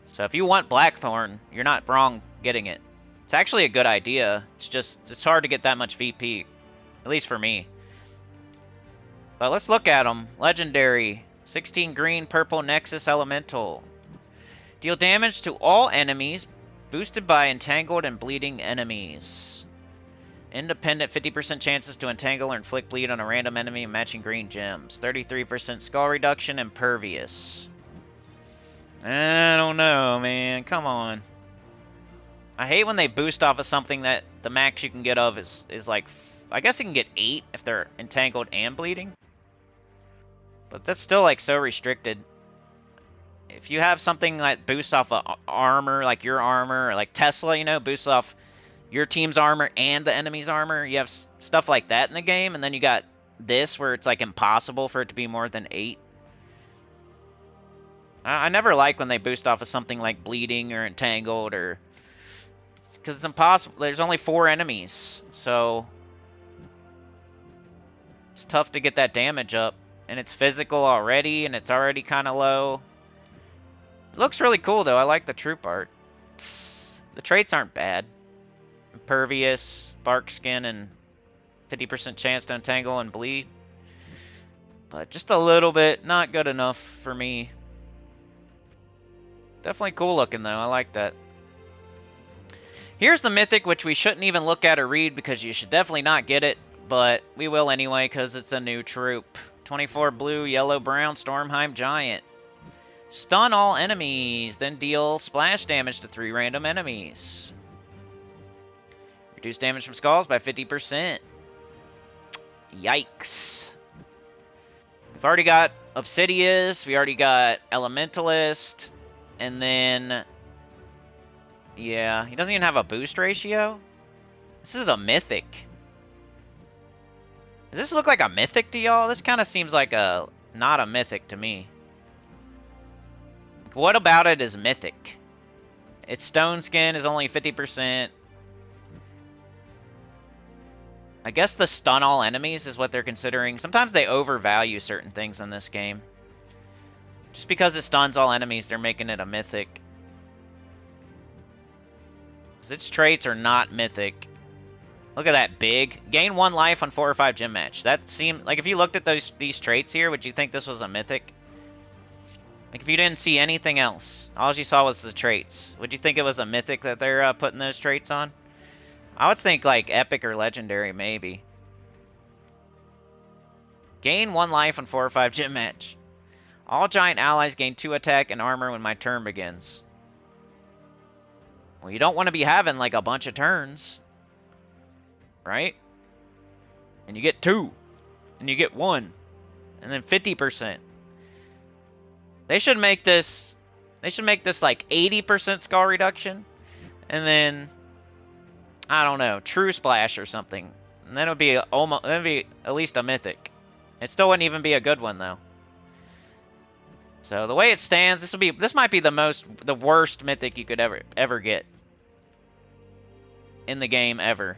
So if you want Blackthorn, you're not wrong getting it. It's actually a good idea. It's hard to get that much VP, at least for me. But let's look at them. Legendary, 16 green, purple Nexus Elemental. Deal damage to all enemies, boosted by entangled and bleeding enemies. Independent 50% chances to entangle or inflict bleed on a random enemy matching green gems. 33% skull reduction, impervious. I don't know, man. Come on. I hate when they boost off of something that the max you can get of is like... I guess you can get 8 if they're entangled and bleeding. But that's still like so restricted. If you have something that boosts off of armor, like your armor, or like Tesla, you know, boosts off your team's armor and the enemy's armor, you have stuff like that in the game, and then you got this where it's like impossible for it to be more than 8. I never like when they boost off of something like bleeding or entangled, or because it's impossible. There's only 4 enemies, so it's tough to get that damage up, and it's physical already, and it's already kind of low. It looks really cool though. I like the troop art. The traits aren't bad. Impervious, bark skin, and 50% chance to entangle and bleed. But just a little bit, not good enough for me. Definitely cool looking though, I like that. Here's the mythic, which we shouldn't even look at or read because you should definitely not get it, but we will anyway because it's a new troop. 24 blue, yellow, brown, Stormheim Giant. Stun all enemies, then deal splash damage to 3 random enemies. Reduce damage from skulls by 50%. Yikes. We've already got Obsidius, we already got Elementalist, and then... yeah, he doesn't even have a boost ratio? This is a mythic. Does this look like a mythic to y'all? This kind of seems like a... not a mythic to me. What about it is mythic? Its stone skin is only 50%. I guess the stun all enemies is what they're considering. Sometimes they overvalue certain things in this game. Just because it stuns all enemies, they're making it a mythic. Its traits are not mythic. Look at that, big. Gain 1 life on 4 or 5 gym match. That seemed like if you looked at these traits here, would you think this was a mythic? Like if you didn't see anything else, all you saw was the traits. Would you think it was a mythic that they're putting those traits on? I would think like epic or legendary, maybe. Gain 1 life on 4 or 5 gym match. All giant allies gain 2 attack and armor when my turn begins. Well, you don't want to be having like a bunch of turns, right? And you get 2, and you get 1, and then 50%. They should make this. They should make this like 80% skull reduction, and then I don't know, True Splash or something, and then it would be almost. Then be at least a mythic. It still wouldn't even be a good one though. So the way it stands, this might be the worst mythic you could ever get in the game ever.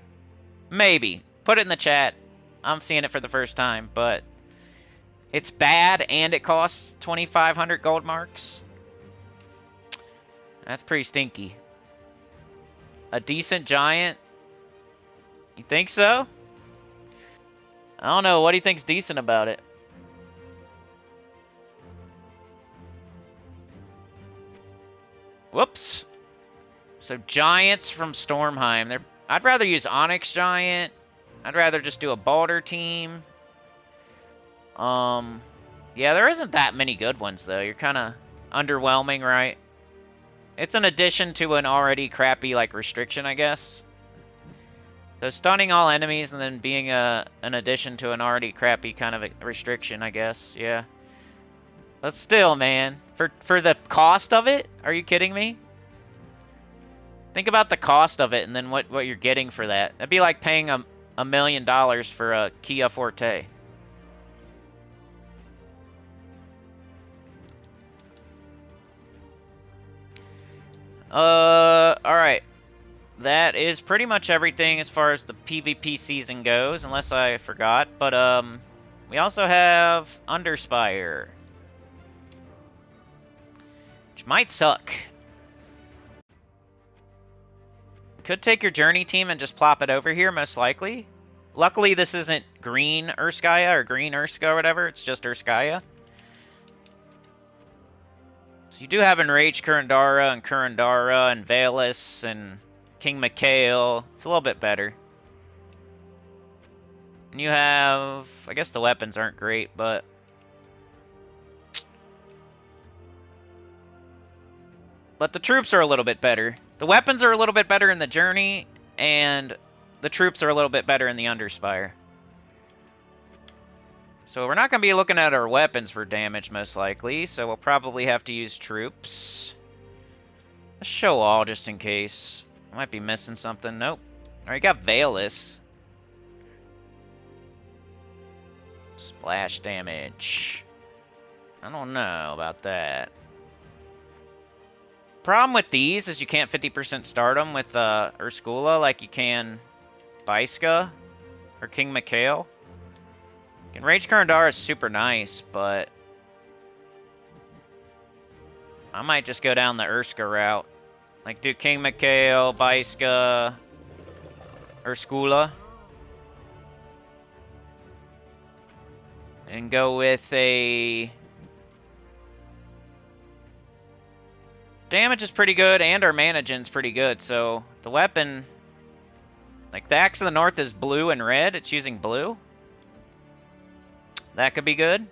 Maybe. Put it in the chat. I'm seeing it for the first time, but it's bad and it costs 2,500 gold marks. That's pretty stinky. A decent giant? You think so? I don't know. What do you think's decent about it? Whoops. So giants from Stormheim. I'd rather use Onyx Giant. I'd rather just do a Baldur team. Yeah, there isn't that many good ones though. You're kind of underwhelming, right? It's an addition to an already crappy like restriction, I guess. So stunning all enemies and then being an addition to an already crappy kind of a restriction, I guess. Yeah. But still, man, for the cost of it, are you kidding me? Think about the cost of it and then what you're getting for that. That'd be like paying $1 million for a Kia Forte. Alright. That is pretty much everything as far as the PvP season goes, unless I forgot. But, we also have Underspire. Which might suck. Could take your journey team and just plop it over here, most likely. Luckily, this isn't green Urskaya or green Urska or whatever. It's just Urskaya. So you do have Enraged Kurandara and Valus and King Mikhail. It's a little bit better. And you have... I guess the weapons aren't great, but... But the troops are a little bit better. The weapons are a little bit better in the journey, and the troops are a little bit better in the Underspire. So we're not going to be looking at our weapons for damage, most likely, so we'll probably have to use troops. Let's show all, just in case. I might be missing something. Nope. Alright, got Valus. Splash damage. I don't know about that. Problem with these is you can't 50% start them with Urskula like you can Baiska or King Mikhail. Enraged Kurandara is super nice, but I might just go down the Urska route. Like do King Mikhail, Baiska, Urskula. And go with a... Damage is pretty good, and our mana gen's pretty good, so the weapon... Like, the Axe of the North is blue and red. It's using blue. That could be good.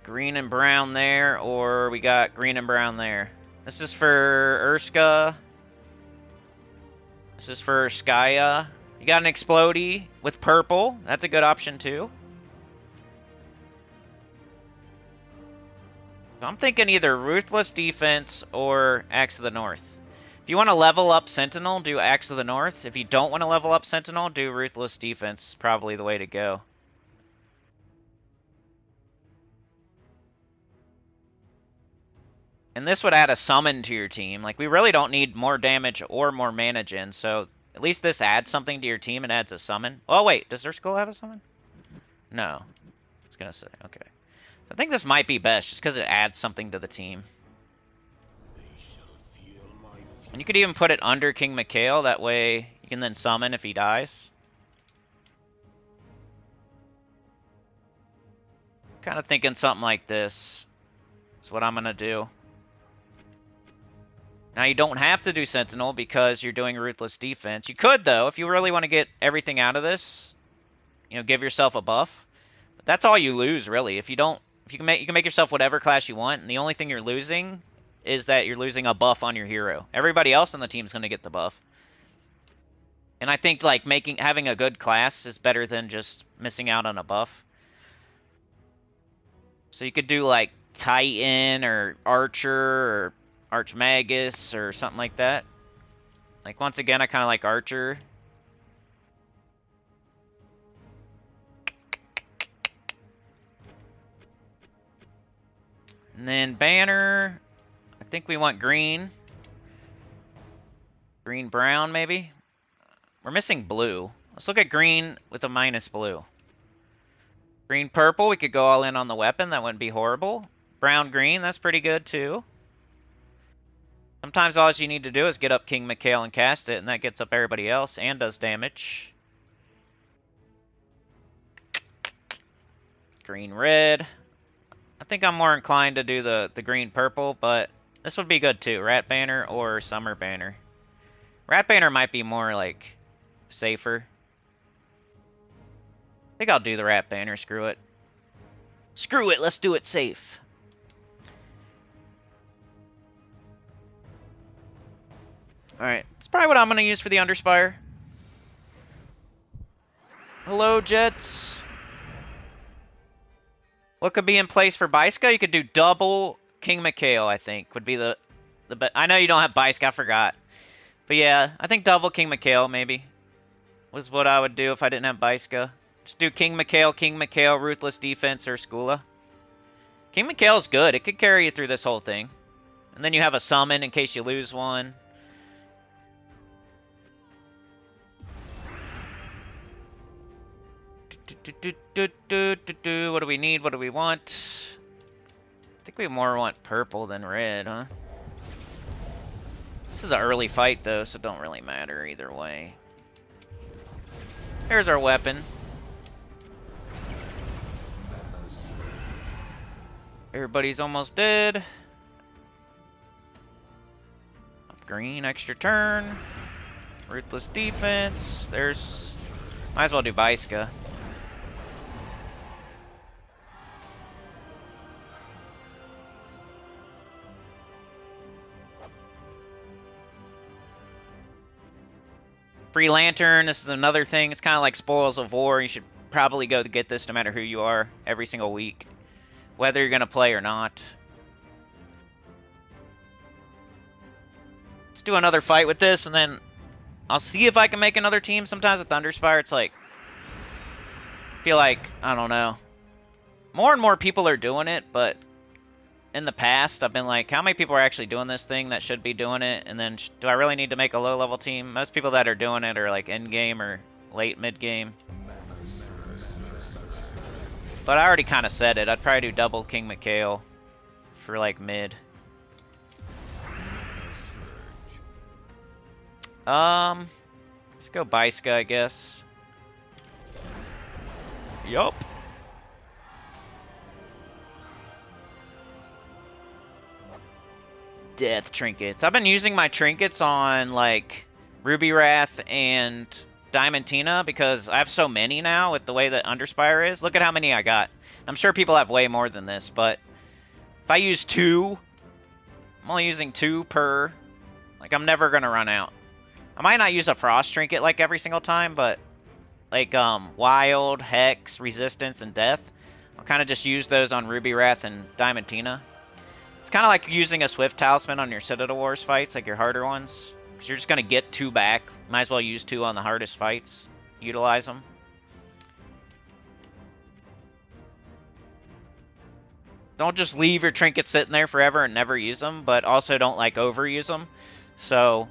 Green and brown there, or we got green and brown there. This is for Urska. This is for Urskaya. You got an Explodey with purple. That's a good option, too. I'm thinking either Ruthless Defense or Axe of the North. If you want to level up Sentinel, do Axe of the North. If you don't want to level up Sentinel, do Ruthless Defense. Probably the way to go. And this would add a summon to your team. Like, we really don't need more damage or more mana gen, so at least this adds something to your team and adds a summon. Oh, wait, does their skull have a summon? No. I was gonna say, okay. So I think this might be best, just because it adds something to the team. And you could even put it under King Mikhail, that way you can then summon if he dies. Kind of thinking something like this is what I'm gonna do. Now, you don't have to do Sentinel because you're doing Ruthless Defense. You could, though, if you really want to get everything out of this. You know, give yourself a buff. But that's all you lose, really. If you can make yourself whatever class you want, and the only thing you're losing is that you're losing a buff on your hero. Everybody else on the team is going to get the buff. And I think, like, having a good class is better than just missing out on a buff. So you could do, like, Titan or Archer or Archmagus or something like that. Like, once again, I kind of like Archer. And then Banner, I think we want green. Green-brown, maybe? We're missing blue. Let's look at green with a minus blue. Green-purple, we could go all in on the weapon. That wouldn't be horrible. Brown-green, that's pretty good, too. Sometimes all you need to do is get up King Mikhail and cast it, and that gets up everybody else and does damage. Green-red. I think I'm more inclined to do the green-purple, but this would be good too. Rat Banner or Summer Banner. Rat Banner might be more, like, safer. I think I'll do the Rat Banner. Screw it. Screw it! Let's do it safe. Alright, that's probably what I'm going to use for the Underspire. Hello, Jets. What could be in place for Baiska? You could do double King Mikhail, I think, would be the best. I know you don't have Baiska, I forgot. But yeah, I think double King Mikhail, maybe, was what I would do if I didn't have Baiska. Just do King Mikhail, Ruthless Defense, or Skula. King Mikhail's good. It could carry you through this whole thing. And then you have a summon in case you lose one. What do we need? What do we want? I think we more want purple than red, huh? This is an early fight, though, so it don't really matter either way. Here's our weapon. Everybody's almost dead. Green, extra turn. Ruthless defense. There's... Might as well do Biska. Free Lantern, this is another thing. It's kind of like Spoils of War. You should probably go to get this no matter who you are every single week. Whether you're going to play or not. Let's do another fight with this, and then I'll see if I can make another team. Sometimes with Thunderspire, it's like... I feel like, I don't know. More and more people are doing it, but... In the past, I've been like, how many people are actually doing this thing that should be doing it? And then, do I really need to make a low-level team? Most people that are doing it are like end-game or late mid-game. But I already kind of said it. I'd probably do double King Mikhail for like mid. Let's go Biska, I guess. Yup. Death trinkets. I've been using my trinkets on like Ruby Wrath and Diamantina because I have so many now with the way that Underspire is. Look at how many I got. I'm sure people have way more than this, but if I use 2, I'm only using 2 per. Like, I'm never gonna run out. I might not use a Frost trinket like every single time, but like Wild, Hex, Resistance, and Death, I'll kind of just use those on Ruby Wrath and Diamantina. It's kind of like using a Swift Talisman on your Citadel Wars fights, like your harder ones. Because you're just going to get 2 back. Might as well use 2 on the hardest fights. Utilize them. Don't just leave your trinkets sitting there forever and never use them, but also don't like overuse them. So,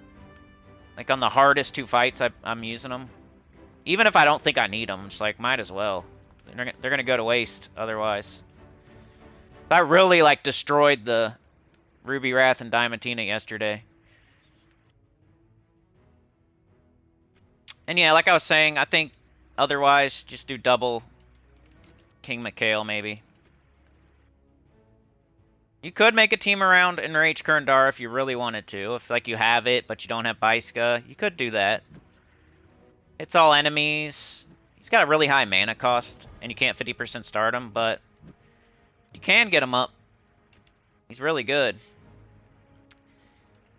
like on the hardest 2 fights, I'm using them. Even if I don't think I need them, just like might as well. They're going to go to waste otherwise. I really, like, destroyed the Ruby Wrath and Diamantina yesterday. And yeah, like I was saying, I think otherwise just do double King Mikhail, maybe. You could make a team around Enraged Kurandara if you really wanted to. If, like, you have it, but you don't have Biska, you could do that. It's all enemies. He's got a really high mana cost, and you can't 50% start him, but... You can get him up. He's really good.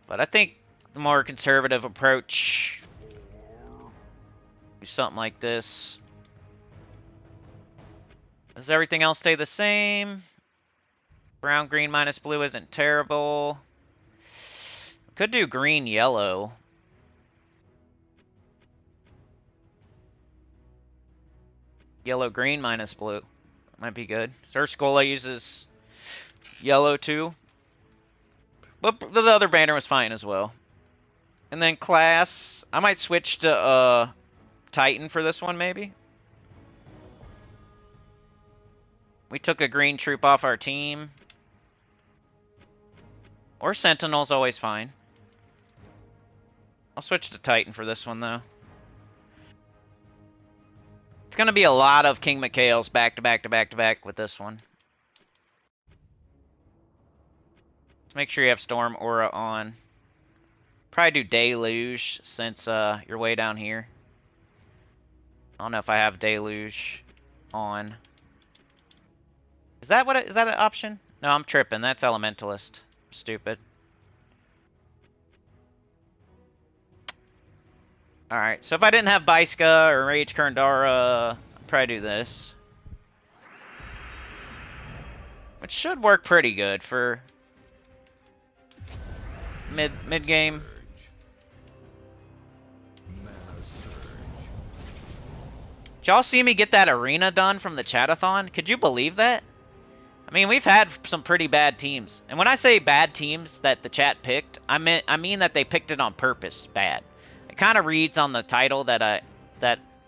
But I think the more conservative approach... Do something like this. Does everything else stay the same? Brown, green, minus blue isn't terrible. Could do green, yellow. Yellow, green, minus blue. Might be good. Urskaya uses yellow too. But the other banner was fine as well. And then class, I might switch to Titan for this one maybe. We took a green troop off our team. Or Sentinel's always fine. I'll switch to Titan for this one though. It's going to be a lot of King Mikhail's back to back to back to back with this one. Let's make sure you have Storm Aura on. Probably do Deluge since you're way down here. I don't know if I have Deluge on. Is that is that an option? No, I'm tripping. That's Elementalist. Stupid. Alright, so if I didn't have Biska or Rage Kurandara, I'd probably do this. Which should work pretty good for mid game. Did y'all see me get that arena done from the chatathon? Could you believe that? I mean, we've had some pretty bad teams. And when I say bad teams that the chat picked, I mean that they picked it on purpose bad. It kind of reads on the title that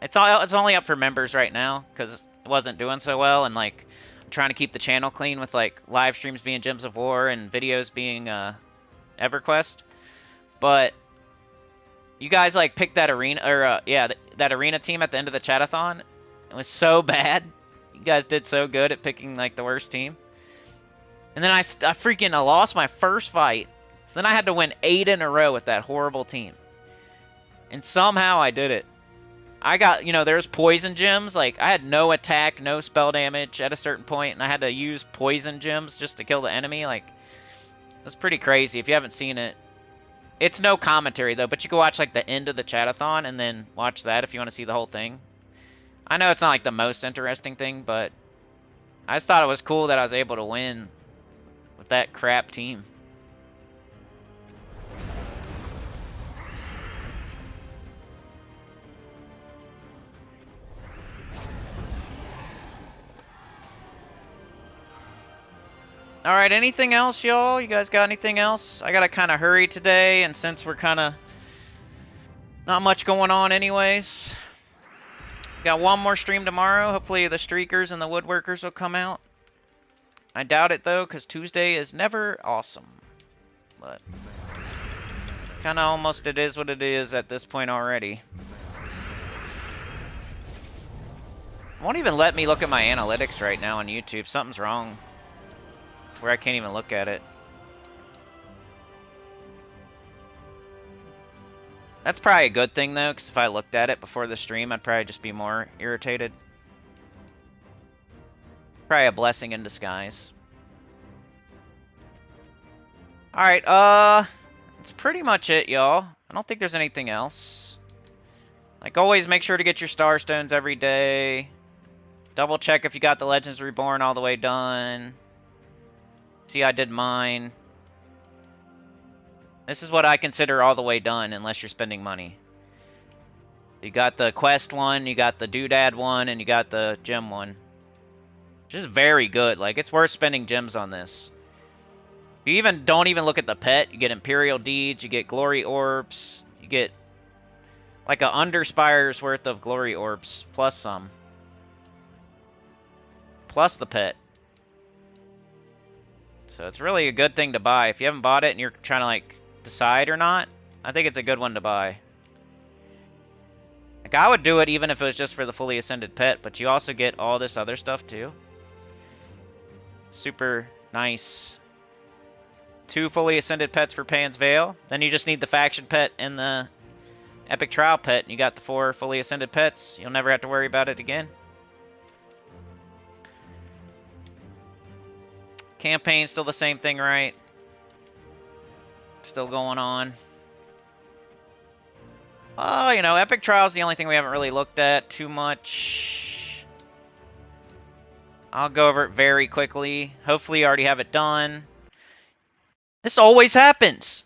It's only up for members right now because it wasn't doing so well, and like I'm trying to keep the channel clean with like live streams being Gems of War and videos being EverQuest. But you guys like picked that arena, or that arena team at the end of the chatathon. It was so bad. You guys did so good at picking like the worst team. And then I freaking lost my first fight. So then I had to win 8 in a row with that horrible team. And somehow I did it. I got, there's poison gems. Like, I had no attack, no spell damage at a certain point, and I had to use poison gems just to kill the enemy. Like, it was pretty crazy. If you haven't seen it, it's no commentary, though, but you can watch, like, the end of the chatathon and then watch that if you want to see the whole thing. I know it's not, like, the most interesting thing, but I just thought it was cool that I was able to win with that crap team. Alright, anything else, y'all? You guys got anything else? I gotta kind of hurry today, and since we're kind of not much going on anyways. Got one more stream tomorrow. Hopefully the streakers and the woodworkers will come out. I doubt it, though, because Tuesday is never awesome. But kind of almost it is what it is at this point already. Won't even let me look at my analytics right now on YouTube. Something's wrong. Where I can't even look at it. That's probably a good thing, though, because if I looked at it before the stream, I'd probably just be more irritated. Probably a blessing in disguise. Alright, that's pretty much it, y'all. I don't think there's anything else. Like always, make sure to get your star stones every day. Double check if you got the Legends Reborn all the way done. See, I did mine. This is what I consider all the way done, unless you're spending money. You got the quest one, you got the doodad one, and you got the gem one. Which is very good. Like, it's worth spending gems on this. You don't even look at the pet. You get Imperial Deeds, you get Glory Orbs, you get like a Underspire's worth of Glory Orbs, plus some. Plus the pet. So it's really a good thing to buy. If you haven't bought it and you're trying to like decide or not, I think it's a good one to buy. Like, I would do it even if it was just for the fully ascended pet, but you also get all this other stuff too. Super nice. 2 fully ascended pets for Pan's Veil. Then you just need the faction pet and the epic trial pet, and you got the 4 fully ascended pets. You'll never have to worry about it again. Campaign's still the same thing, right? Still going on. Oh, epic trial's the only thing we haven't really looked at too much. I'll go over it very quickly. Hopefully you already have it done. This always happens.